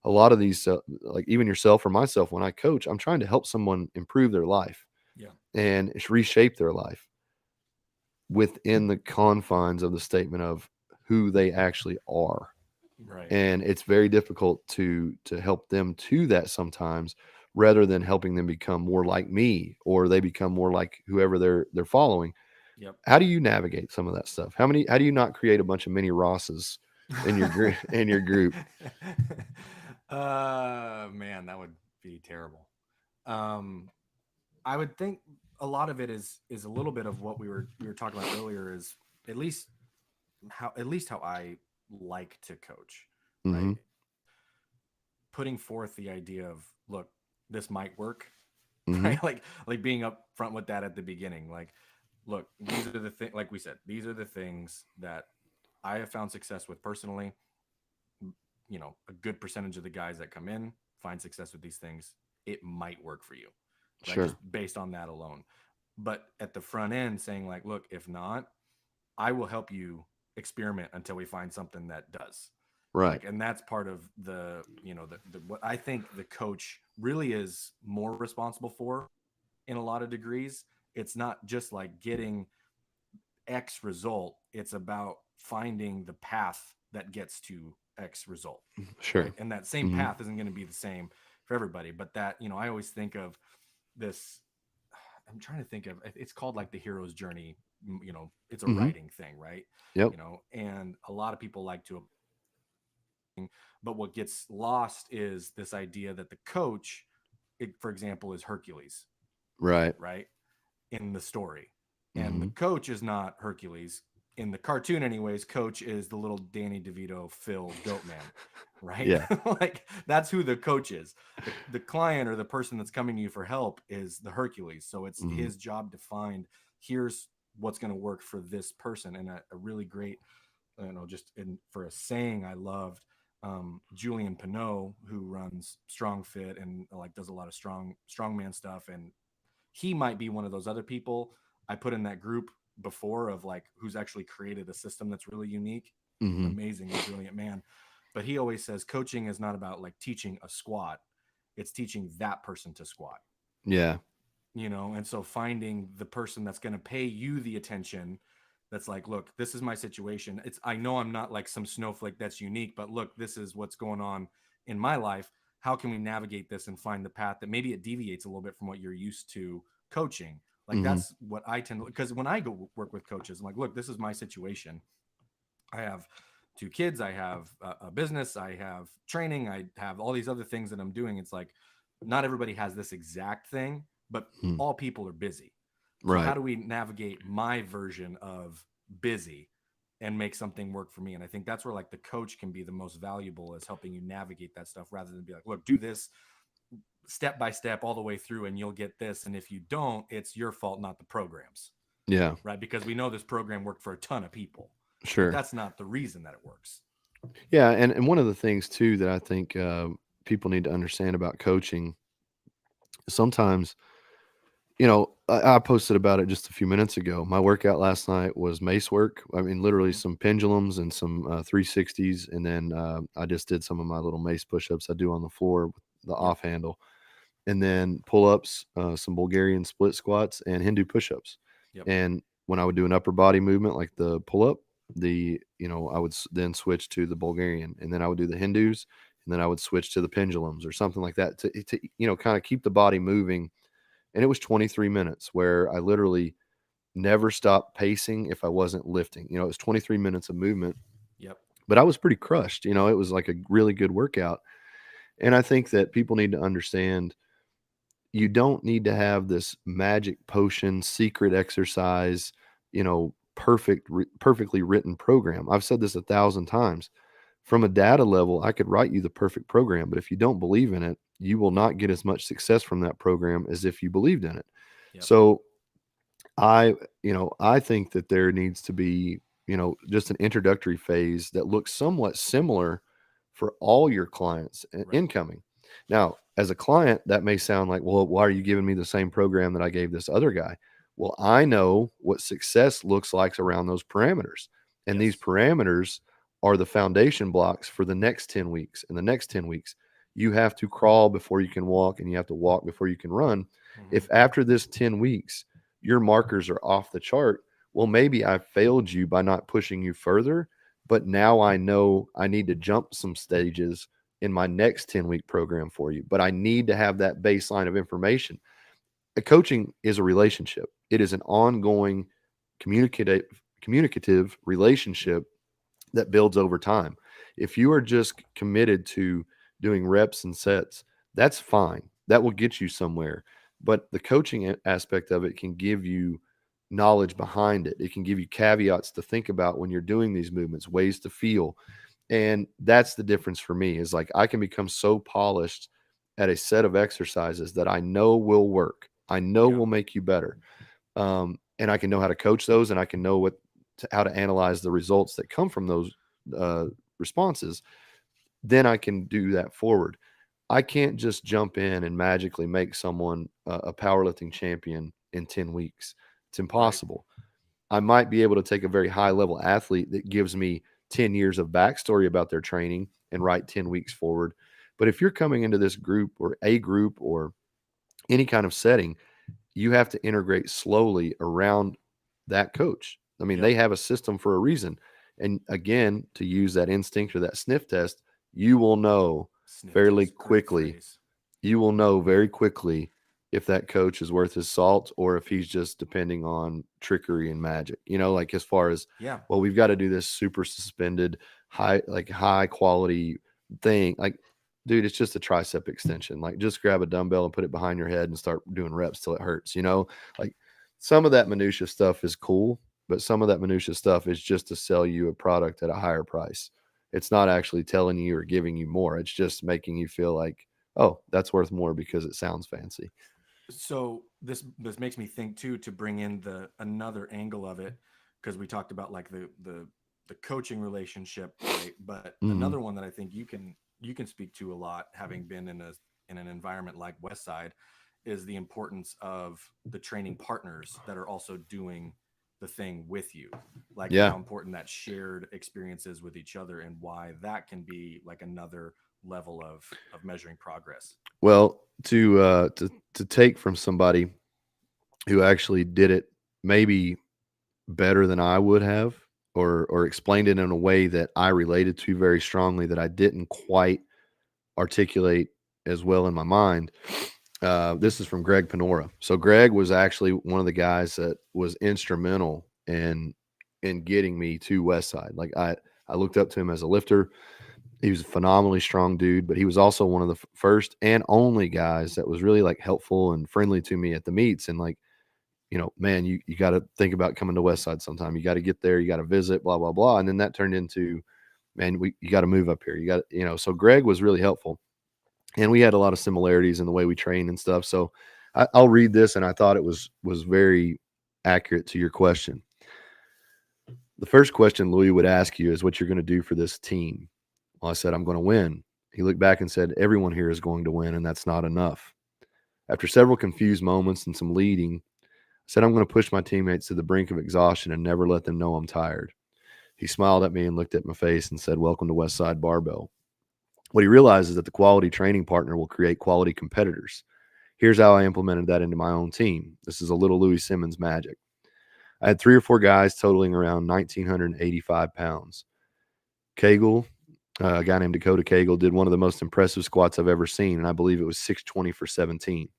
a lot of these, like even yourself or myself, when I coach, I'm trying to help someone improve their life Yeah. and reshape their life within the confines of the statement of who they actually are. Right. And it's very difficult to help them to that sometimes rather than helping them become more like me or they become more like whoever they're following. Yep. How do you navigate some of that stuff? How do you not create a bunch of mini Rosses in your group in your group? Man, that would be terrible. Um, I would think a lot of it is a little bit of what we were talking about earlier is at least how I like to coach, right? Mhm. Putting forth the idea of, look, this might work, Mhm. right? Like being up front with that at the beginning. Like, look, these are the things, like we said, these are the things that I have found success with personally. A good percentage of the guys that come in find success with these things. It might work for you, right? Just Sure. based on that alone. But at the front end, saying like, look, if not, I will help you experiment until we find something that does. Right. Like, and that's part of the what I think the coach really is more responsible for in a lot of degrees. It's not just like getting X result, it's about finding the path that gets to X result, right? Sure. And that same Mhm. path isn't going to be the same for everybody, but that, I always think of this. I'm trying to think of it's called like the hero's journey. It's a Mhm. writing thing, right? Yep. And a lot of people like to, but what gets lost is this idea that the coach, for example, is Hercules, Right. right? In the story. And the Mhm. coach is not Hercules. In the cartoon, anyways, coach is the little Danny DeVito, Phil Goatman, right? Yeah. Like that's who the coach is. The client or the person that's coming to you for help is the Hercules. So it's Mhm. his job to find here's what's going to work for this person. And a really great, just for a saying I loved, Julian Pinot, who runs Strong Fit and like does a lot of strongman stuff, and he might be one of those other people I put in that group before of like who's actually created a system that's really unique, Mhm. amazingly brilliant man. But he always says coaching is not about like teaching a squat, it's teaching that person to squat, Yeah. and so finding the person that's going to pay you the attention, that's like, look, this is my situation, I know I'm not like some snowflake that's unique, but look, this is what's going on in my life. How can we navigate this and find the path that maybe it deviates a little bit from what you're used to coaching? Like Mhm. that's what I tend to, because when I go work with coaches, I'm like, look, this is my situation. I have two kids, I have a business, I have training, I have all these other things that I'm doing. It's like not everybody has this exact thing, but Mhm. all people are busy. So how Right. do we navigate my version of busy and make something work for me? And I think that's where like the coach can be the most valuable, is helping you navigate that stuff rather than be like, look, do this step by step all the way through and you'll get this. And if you don't, it's your fault, not the program's, Yeah. right? Because we know this program worked for a ton of people, but Sure. that's not the reason that it works. Yeah, and one of the things too that I think people need to understand about coaching, sometimes, I posted about it just a few minutes ago. My workout last night was mace work. I mean, literally Mm-hmm. some pendulums and some 360s, and then I just did some of my little mace push-ups I do on the floor with the Yep. off handle, and then pull-ups, some Bulgarian split squats, and Hindu push-ups. Yep. And when I would do an upper body movement like the pull-up, I would then switch to the Bulgarian, and then I would do the Hindus, and then I would switch to the pendulums or something like that to kind of keep the body moving. And it was 23 minutes where I literally never stopped pacing if I wasn't lifting. It was 23 minutes of movement, Yep. but I was pretty crushed. It was like a really good workout. And I think that people need to understand you don't need to have this magic potion, secret exercise, perfectly written program. I've said this 1,000 times. From a data level, I could write you the perfect program, but if you don't believe in it, you will not get as much success from that program as if you believed in it. Yep. So I think that there needs to be, just an introductory phase that looks somewhat similar for all your clients Right. incoming. Now, as a client, that may sound like, well, why are you giving me the same program that I gave this other guy? Well, I know what success looks like around those parameters. And these Yes. parameters are the foundation blocks for the next 10 weeks. And the next 10 weeks, you have to crawl before you can walk, and you have to walk before you can run. Mm-hmm. If after this 10 weeks, your markers are off the chart, well, maybe I failed you by not pushing you further, but now I know I need to jump some stages in my next 10-week program for you. But I need to have that baseline of information. Coaching is a relationship. It is an ongoing communicative relationship that builds over time. If you are just committed to doing reps and sets, that's fine. That will get you somewhere. But the coaching aspect of it can give you knowledge behind it. It can give you caveats to think about when you're doing these movements, ways to feel. And that's the difference for me, is like I can become so polished at a set of exercises that I know will work. I know Yeah. will make you better. And I can know how to coach those, and I can know how to analyze the results that come from those uh, responses. Then I can do that forward. I can't just jump in and magically make someone a powerlifting champion in 10 weeks. It's Right. impossible. I might be able to take a very high level athlete that gives me 10 years of backstory about their training and write 10 weeks forward. But if you're coming into this group or a group or any kind of setting, you have to integrate slowly around that coach. I mean, Yep. they have a system for a reason. And again, to use that instinct or that sniff test, you will know Sniff fairly test. Great quickly. phrase. You will know very quickly if that coach is worth his salt or if he's just depending on trickery and magic. Like as far as, Yeah. well, we've got to do this super suspended, high quality thing. Like, dude, it's just a tricep extension. Like, just grab a dumbbell and put it behind your head and start doing reps till it hurts. Like, some of that minutia stuff is cool, but some of that minutia stuff is just to sell you a product at a higher price. It's not actually telling you or giving you more. It's just making you feel like, oh, that's worth more because it sounds fancy. So this makes me think too, to bring in the another angle of it, because we talked about like the coaching relationship, right? But Hmm. another one that I think you can speak to a lot, having been in an environment like Westside, is the importance of the training partners that are also doing the thing with you, like, and Yeah. how important that shared experiences with each other, and why that can be like another level of measuring progress. Well, to take from somebody who actually did it maybe better than I would have, or explained it in a way that I related to very strongly that I didn't quite articulate as well in my mind. This is from Greg Panora. So Greg was actually one of the guys that was instrumental in getting me to Westside. Like I looked up to him as a lifter. He was a phenomenally strong dude, but he was also one of the first and only guys that was really like helpful and friendly to me at the meets. And like, man, you got to think about coming to Westside sometime. You got to get there. You got to visit, blah, blah, blah. And then that turned into, man, you got to move up here. You got, so Greg was really helpful, and we had a lot of similarities in the way we train and stuff. So I'll read this, and I thought it was very accurate to your question. The first question Louis would ask you is what you're going to do for this team. Well, I said, I'm going to win. He looked back and said, everyone here is going to win, and that's not enough. After several confused moments and some leading, I said, I'm going to push my teammates to the brink of exhaustion and never let them know I'm tired. He smiled at me and looked at my face and said, welcome to Westside Barbell. What he realized is that the quality training partner will create quality competitors. Here's how I implemented that into my own team. This is a little Louie Simmons magic. I had 3 or 4 guys totaling around 1,985 pounds. Cagle, a guy named Dakota Cagle, did one of the most impressive squats I've ever seen, and I believe it was 620 for 17.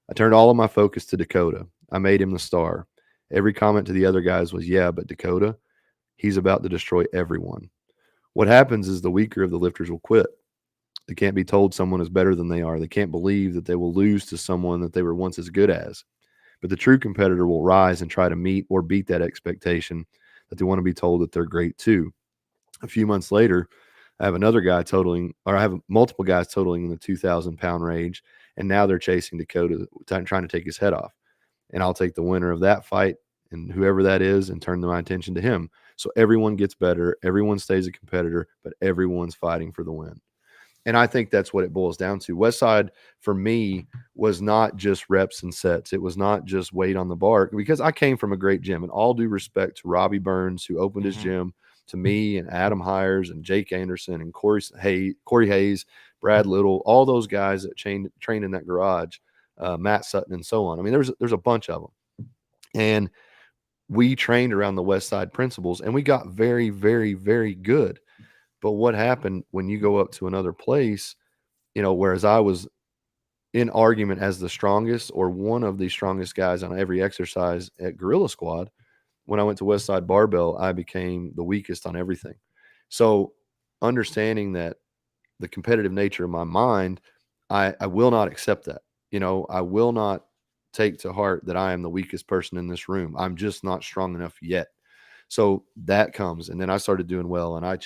I turned all of my focus to Dakota. I made him the star. Every comment to the other guys was, yeah, but Dakota, he's about to destroy everyone. What happens is the weaker of the lifters will quit. They can't be told someone is better than they are. They can't believe that they will lose to someone that they were once as good as. But the true competitor will rise and try to meet or beat that expectation that they want to be told that they're great too. A few months later, I have another guy totaling, or I have multiple guys totaling in the 2,000-pound range, and now they're chasing Dakota, trying to take his head off. And I'll take the winner of that fight and whoever that is and turn my attention to him. So everyone gets better, everyone stays a competitor, but everyone's fighting for the win. And I think that's what it boils down to. Westside for me was not just reps and sets. It was not just weight on the bar, because I came from a great gym. And all due respect to Robbie Burns, who opened his Mm-hmm. gym, to me and Adam Hires and Jake Anderson and Corey Hayes, Brad Little, all those guys that trained in that garage, Matt Sutton and so on. I mean, there's a bunch of them. And we trained around the Westside principles, and we got very, very, very good. But what happened when you go up to another place, whereas I was in argument as the strongest or one of the strongest guys on every exercise at Gorilla Squad, when I went to Westside Barbell, I became the weakest on everything. So understanding that the competitive nature of my mind, I will not accept that. I will not take to heart that I am the weakest person in this room. I'm just not strong enough yet. So that comes, and then I started doing well, and I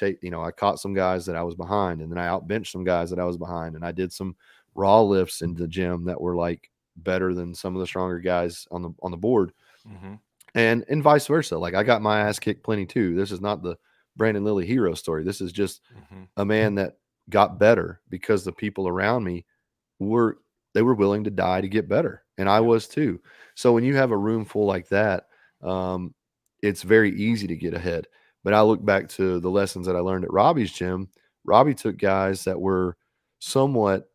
caught some guys that I was behind, and then I outbenched some guys that I was behind, and I did some raw lifts in the gym that were like better than some of the stronger guys on the board, Mm-hmm. and vice versa. Like I got my ass kicked plenty too. This is not the Brandon Lilly hero story. This is just Mm-hmm. a man that got better because the people around me were they were willing to die to get better, and I Yep. was too. So when you have a room full like that, um, it's very easy to get ahead. But I look back to the lessons that I learned at Robbie's gym. Robbie took guys that were somewhat,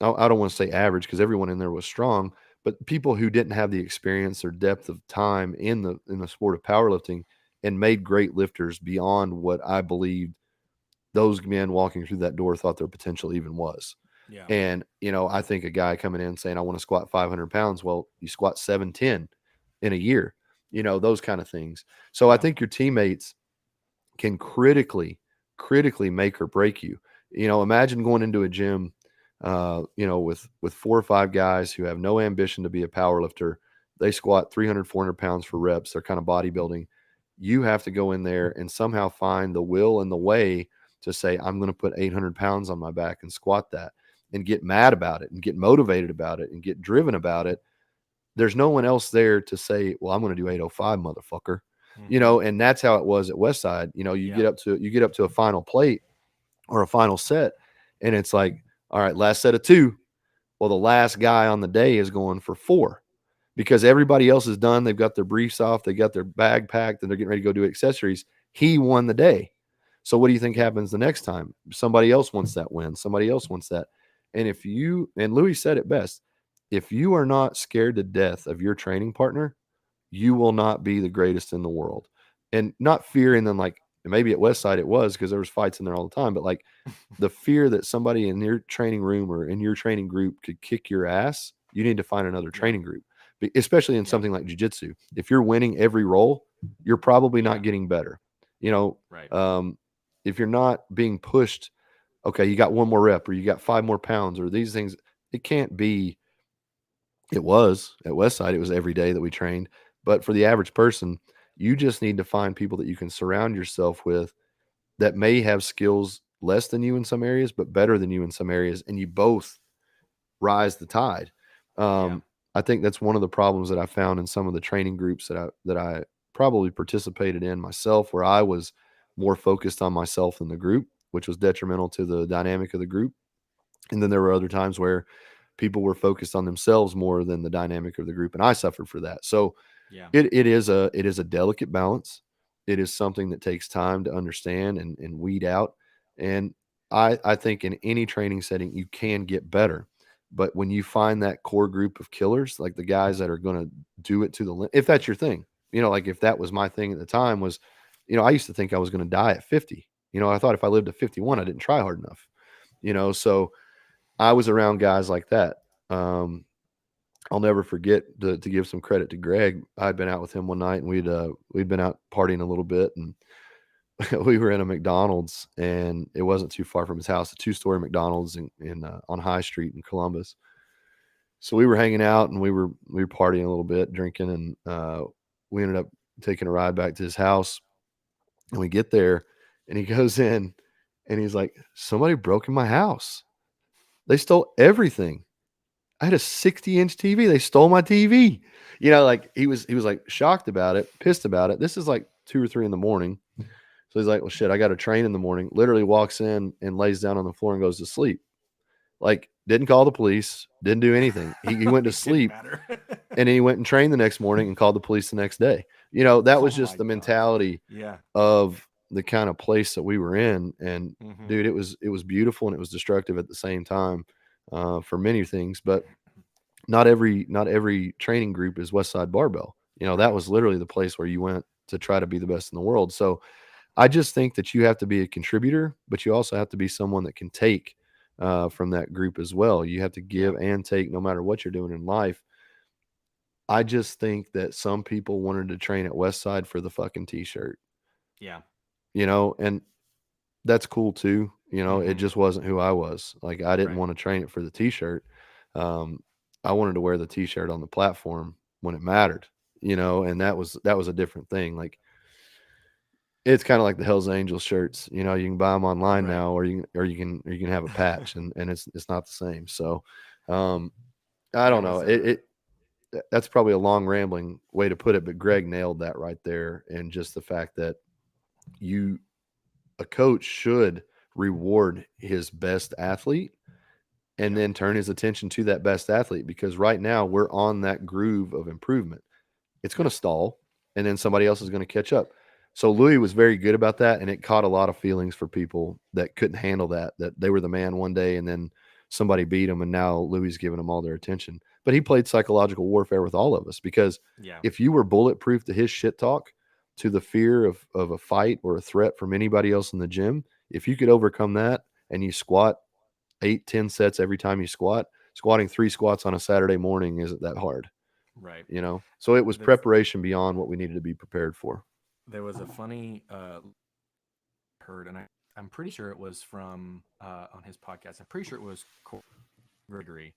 I don't want to say average because everyone in there was strong, but people who didn't have the experience or depth of time in the sport of powerlifting, and made great lifters beyond what I believed those men walking through that door thought their potential even was. Yeah. And, I think a guy coming in saying, I want to squat 500 pounds. Well, you squat 710 in a year, those kind of things. So I Yeah. think your teammates can critically make or break you. Imagine going into a gym, with 4 or 5 guys who have no ambition to be a power lifter, They squat 300, 400 pounds for reps. They're kind of bodybuilding. You have to go in there and somehow find the will and the way to say, I'm going to put 800 pounds on my back and squat that, and get mad about it and get motivated about it and get driven about it. There's no one else there to say, well, I'm going to do 805, motherfucker. Mm-hmm. And that's how it was at Westside. You Yeah. get up to a final plate or a final set, and it's like, all right, last set of two. Well, the last guy on the day is going for four because everybody else is done. They've got their briefs off, they got their bag packed, and they're getting ready to go do accessories. He won the day. So what do you think happens the next time? Somebody else wants that win. Somebody else wants that. And and Louis said it best, if you are not scared to death of your training partner, you will not be the greatest in the world. And not fearing them, like maybe at Westside it was because there was fights in there all the time, but like the fear that somebody in your training room or in your training group could kick your ass, you need to find another Yeah. training group, especially in Yeah. something like jiu-jitsu. If you're winning every roll, you're probably Yeah. not getting better. You know, Right. um, if you're not being pushed, okay, you got one more rep or you got 5 more pounds or these things, it can't be. It was at Westside, it was every day that we trained. But for the average person, you just need to find people that you can surround yourself with that may have skills less than you in some areas, but better than you in some areas, and you both rise the tide. Yeah. I think that's one of the problems that I found in some of the training groups that I probably participated in myself, where I was more focused on myself than the group, which was detrimental to the dynamic of the group. And then there were other times where people were focused on themselves more than the dynamic of the group, and I suffered for that. So Yeah. it is a delicate balance. It is something that takes time to understand and weed out. And I think in any training setting you can get better. But when you find that core group of killers, like the guys that are going to do it to the limit, if that's your thing, like if that was my thing at the time was, I used to think I was going to die at 50. I thought if I lived at 51, I didn't try hard enough. So I was around guys like that. Um, I'll never forget to give some credit to Greg. I'd been out with him one night, and we'd been out partying a little bit, and we were in a McDonald's, and it wasn't too far from his house, a 2-story McDonald's in on High Street in Columbus. So we were hanging out, and we were partying a little bit, drinking, and we ended up taking a ride back to his house. And we get there, and he goes in, and he's like, "Somebody broke in my house. They stole everything. I had a 60-inch TV. They stole my TV." Like he was like shocked about it, pissed about it. This is like 2 or 3 in the morning. So he's like, well, shit, I got to train in the morning. Literally walks in and lays down on the floor and goes to sleep. Like, didn't call the police, didn't do anything. He went to It didn't sleep, matter. and then he went and trained the next morning and called the police the next day. That Oh was my just the gosh. mentality Yeah. of the kind of place that we were in. And Mm-hmm. dude, it was beautiful and it was destructive at the same time, for many things. But not every training group is Westside Barbell. That Right. was literally the place where you went to try to be the best in the world. So I just think that you have to be a contributor, but you also have to be someone that can take from that group as well. You have to Yeah. give and take no matter what you're doing in life. I just think that some people wanted to train at Westside for the fucking t-shirt, Yeah. and that's cool too. It Mm-hmm. just wasn't who I was. Like, I didn't Right. want to train it for the t-shirt. Um, I wanted to wear the t-shirt on the platform when it mattered, and that was a different thing. Like, it's kind of like the Hell's Angels shirts. You can buy them online Right. now, or you can have a patch, and it's not the same. So, um, I There don't know. was That's probably a long rambling way to put it, but Greg nailed that right there. And just the fact that you a coach should reward his best athlete and Yep. then turn his attention to that best athlete, because right now we're on that groove of improvement. It's going Yep. to stall, and then somebody else is going to catch up. So Louis was very good about that, and it caught a lot of feelings for people that couldn't handle that they were the man one day and then somebody beat them, and now Louis is giving them all their attention. But he played psychological warfare with all of us, because Yeah. if you were bulletproof to his shit talk, to the fear of a fight or a threat from anybody else in the gym, if you could overcome that and you squat 8, 10 sets every time you squatting 3 squats on a Saturday morning isn't that hard. Right. So it was That's preparation beyond what we needed to be prepared for. There was a funny heard, and I'm pretty sure it was from on his podcast. I'm pretty sure it was Gregory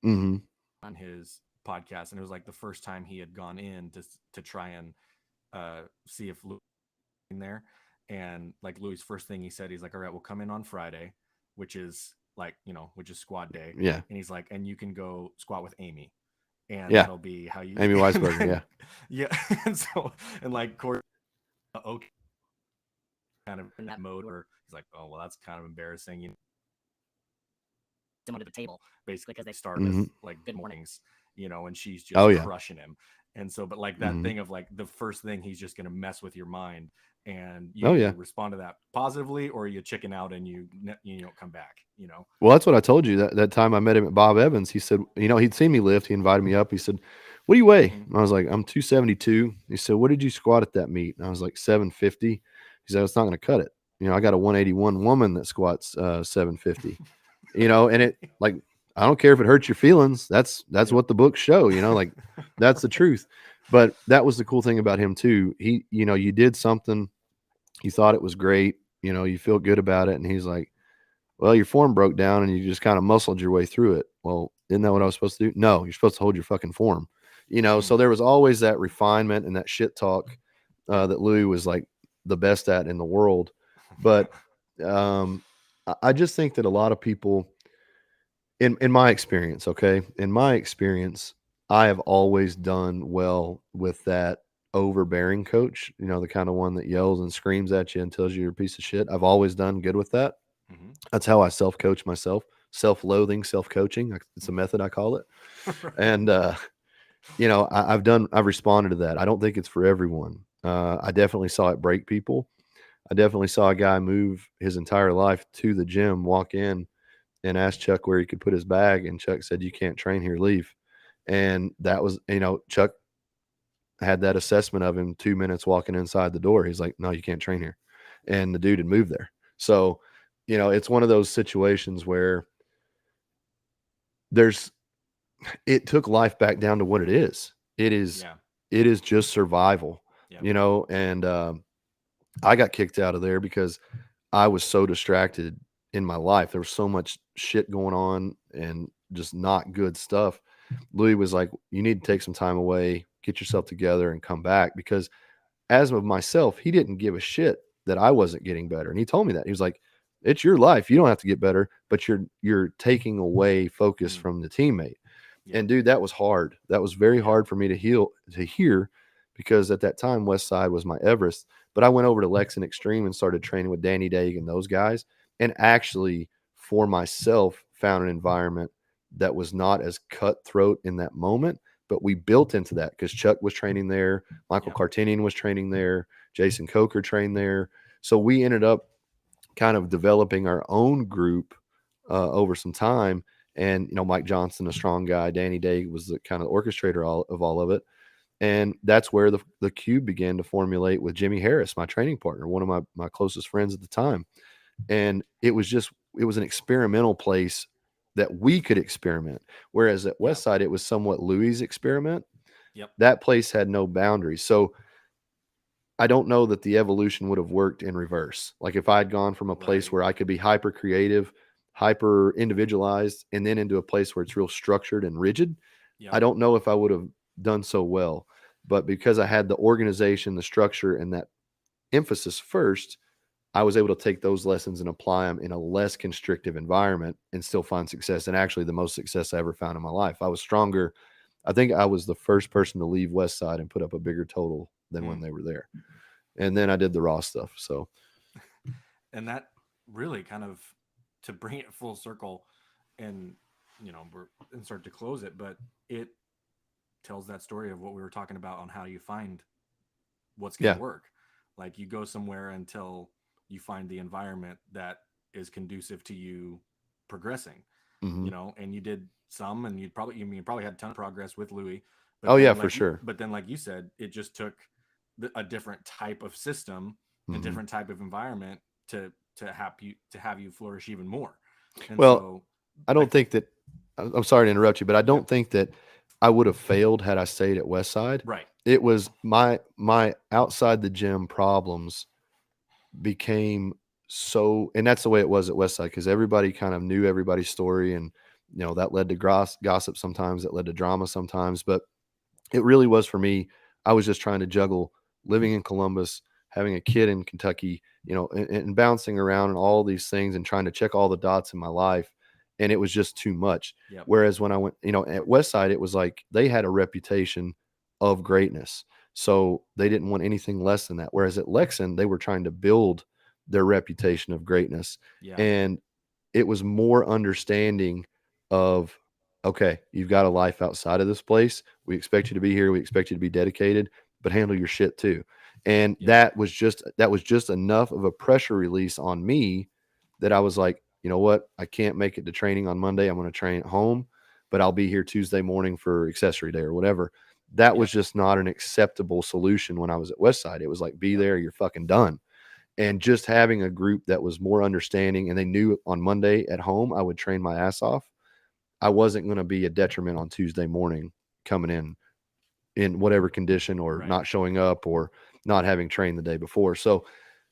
Hmm. on his podcast, and it was like the first time he had gone in to try and see if Louie was in there. And like Louie's first thing he said, he's like, "All right, we'll come in on Friday, which is like, which is squad day." Yeah. And he's like, "And you can go squat with Amy, and Yeah. that'll be how you." Amy And Weisberger. then, Yeah. yeah, and so and like Corey, okay, kind of in that mode where he's like, "Oh well, that's kind of embarrassing," him under the table basically because they start with Mm-hmm. like good mornings, and she's Oh just yeah. crushing him. And so, but like that Mm-hmm. thing of like the first thing he's just going to mess with your mind, and you Oh either yeah. respond to that positively or you chicken out and you don't come back. Well, that's what I told you that time I met him at Bob Evans. He said, he'd seen me lift. He invited me up. He said, "What do you weigh?" Mm-hmm. And I was like, "I'm 272." He said, "What did you squat at that meet?" And I was like, 750. He said, "It's not going to cut it. I got a 181 woman that squats 750." And it like I don't care if it hurts your feelings. That's Yep. what the books show. Like that's the truth. But that was the cool thing about him too. He, you did something, you thought it was great. You feel good about it, and he's like, "Well, your form broke down and you just kind of muscled your way through it." Well, isn't that what I was supposed to do? No, you're supposed to hold your fucking form. So there was always that refinement and that shit talk that Louie was like the best at in the world. But I just think that a lot of people, in my experience, okay, in my experience, I have always done well with that overbearing coach. The kind of one that yells and screams at you and tells you you're a piece of shit. I've always done good with that. Mm-hmm. That's how I self-coach myself. Self-loathing, self-coaching. It's a method, I call it. Right. And I've responded to that. I don't think it's for everyone. I definitely saw it break people. I definitely saw a guy move his entire life to the gym, walk in and ask Chuck where he could put his bag, and Chuck said, "You can't train here, leave." And that was, Chuck had that assessment of him 2 minutes walking inside the door. He's like, "No, you can't train here." And the dude had moved there. So, it's one of those situations where there's it took life back down to what it is. Yeah. It is just survival, Yep. and I got kicked out of there because I was so distracted in my life. There was so much shit going on and just not good stuff. Louis was like, "You need to take some time away, get yourself together and come back." Because as of myself, he didn't give a shit that I wasn't getting better. And he told me that. He was like, "It's your life. You don't have to get better, but you're taking away focus Mm. from the teammate." Yep. And dude, that was hard. That was very Yep. hard for me to hear, because at that time Westside was my Everest. But I went over to Lex and Extreme and started training with Danny Daig and those guys, and actually for myself found an environment that was not as cutthroat in that moment. But we built into that because Chuck was training there, Michael Yep. Cartinian was training there, Jason Coker trained there. So we ended up kind of developing our own group over some time. And Mike Johnson, a strong guy, Danny Day was the kind of orchestrator of all of it. And that's where the cube began to formulate with Jimmy Harris, my training partner, one of my closest friends at the time. And it was an experimental place that we could experiment. Whereas at Yep. Westside, it was somewhat Louie's experiment. Yep. That place had no boundaries. So I don't know that the evolution would have worked in reverse. Like if I had gone from a place Right. where I could be hyper creative, hyper individualized, and then into a place where it's real structured and rigid, I Yep. don't know if I would have done so well. But because I had the organization, the structure, and that emphasis first, I was able to take those lessons and apply them in a less constrictive environment and still find success. And actually, the most success I ever found in my life. I was stronger. I think I was the first person to leave Westside and put up a bigger total than when Mm. they were there. And then I did the raw stuff. So And that really kind of, to bring it full circle, and we're and start to close it, but it tells that story of what we were talking about on how you find what's going to yeah. work. Like you go somewhere until you find the environment that is conducive to you progressing, Hmm. and you did some, and you probably had a ton of progress with Louis, Oh yeah, for sure. but then like you said, it just took a different type of system and Hmm. different type of environment to have you flourish even more. And Well, so I I don't think that I'm sorry to interrupt you, but I yep. don't think that I would have failed had I stayed at Westside. Right. It was my outside the gym problems became so, and that's the way it was at Westside because everybody kind of knew everybody's story, and that led to gossip sometimes, that led to drama sometimes. But it really was for me. I was just trying to juggle living in Columbus, having a kid in Kentucky, and bouncing around and all these things and trying to check all the dots in my life. And it was just too much. Yep. Whereas when I went, at Westside, it was like they had a reputation of greatness. So they didn't want anything less than that. Whereas at Lexington, they were trying to build their reputation of greatness. Yeah. And it was more understanding of, okay, you've got a life outside of this place. We expect you to be here. We expect you to be dedicated, but handle your shit too. And Yep. that was just enough of a pressure release on me that I was like, you know what? I can't make it to training on Monday. I'm going to train at home, but I'll be here Tuesday morning for accessory day or whatever. That was Yep. just not an acceptable solution when I was at Westside. It was like, be Yep. there, you're fucking done. And just having a group that was more understanding, and they knew on Monday at home I would train my ass off. I wasn't going to be a detriment on Tuesday morning coming in whatever condition, or Right. not showing up, or not having trained the day before. So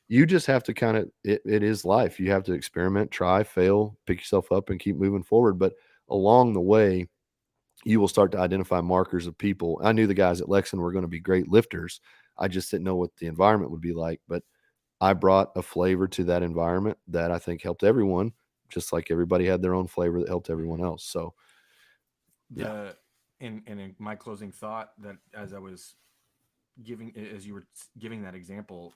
you just have to kind of, it is life. You have to experiment, try, fail, pick yourself up and keep moving forward. But along the way, you will start to identify markers of people. I knew the guys at Lexington were going to be great lifters. I just didn't know what the environment would be like. But I brought a flavor to that environment that I think helped everyone, just like everybody had their own flavor that helped everyone else. So, yeah. The in my closing thought, that as I was as you were giving that example,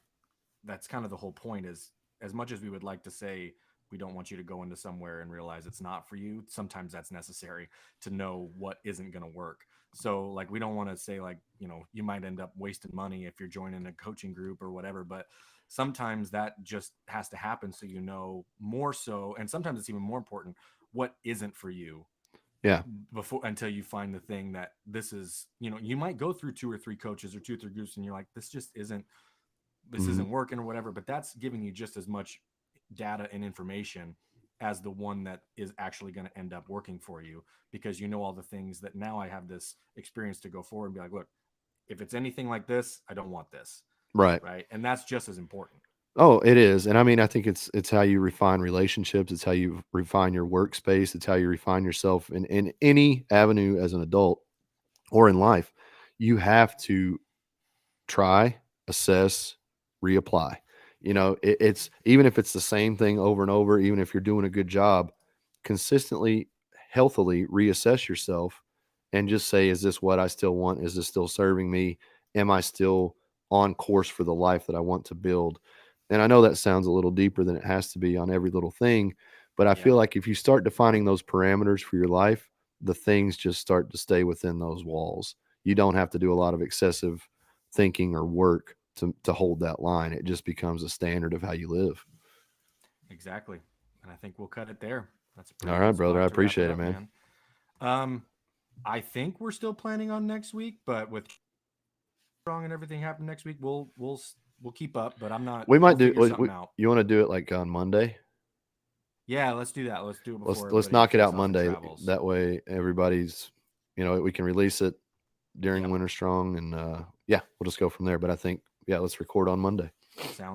that's kind of the whole point. Is as much as we would like to say we don't want you to go into somewhere and realize it's not for you, sometimes that's necessary to know what isn't going to work. So like, we don't want to say like, you might end up wasting money if you're joining a coaching group or whatever, but sometimes that just has to happen, so more so, and sometimes it's even more important, what isn't for you, Yeah. before, until you find the thing that this is. You might go through two or three coaches or two or three groups and you're like, this Mhm. isn't working or whatever, but that's giving you just as much data and information as the one that is actually going to end up working for you, because all the things that now I have this experience to go forward and be like, look, if it's anything like this, I don't want this. Right. Right. And that's just as important. Oh, it is. And I mean, I think it's how you refine relationships. It's how you refine your workspace. It's how you refine yourself in any avenue as an adult or in life. You have to try, assess, reapply. It's even if it's the same thing over and over, even if you're doing a good job, consistently, healthily reassess yourself and just say, is this what I still want? Is this still serving me? Am I still on course for the life that I want to build? And I know that sounds a little deeper than it has to be on every little thing, but I Yeah, feel like if you start defining those parameters for your life, the things just start to stay within those walls. You don't have to do a lot of excessive thinking or work to hold that line. It just becomes a standard of how you live. exactly. And I think we'll cut it there. That's a pretty All right, good brother. I spot to wrap it appreciate it, up, man. man. I think we're still planning on next week, but with strong and everything happen next week, we'll keep up. But I'm not. We We'll might do. figure something out. You want to do it like on Monday? Yeah, let's do that. Let's do it before Let's everybody knock it takes out off and Monday. travels. That way, everybody's, we can release it during Yep. Winter Strong, and yeah, we'll just go from there. But I think, yeah, let's record on Monday. Sounds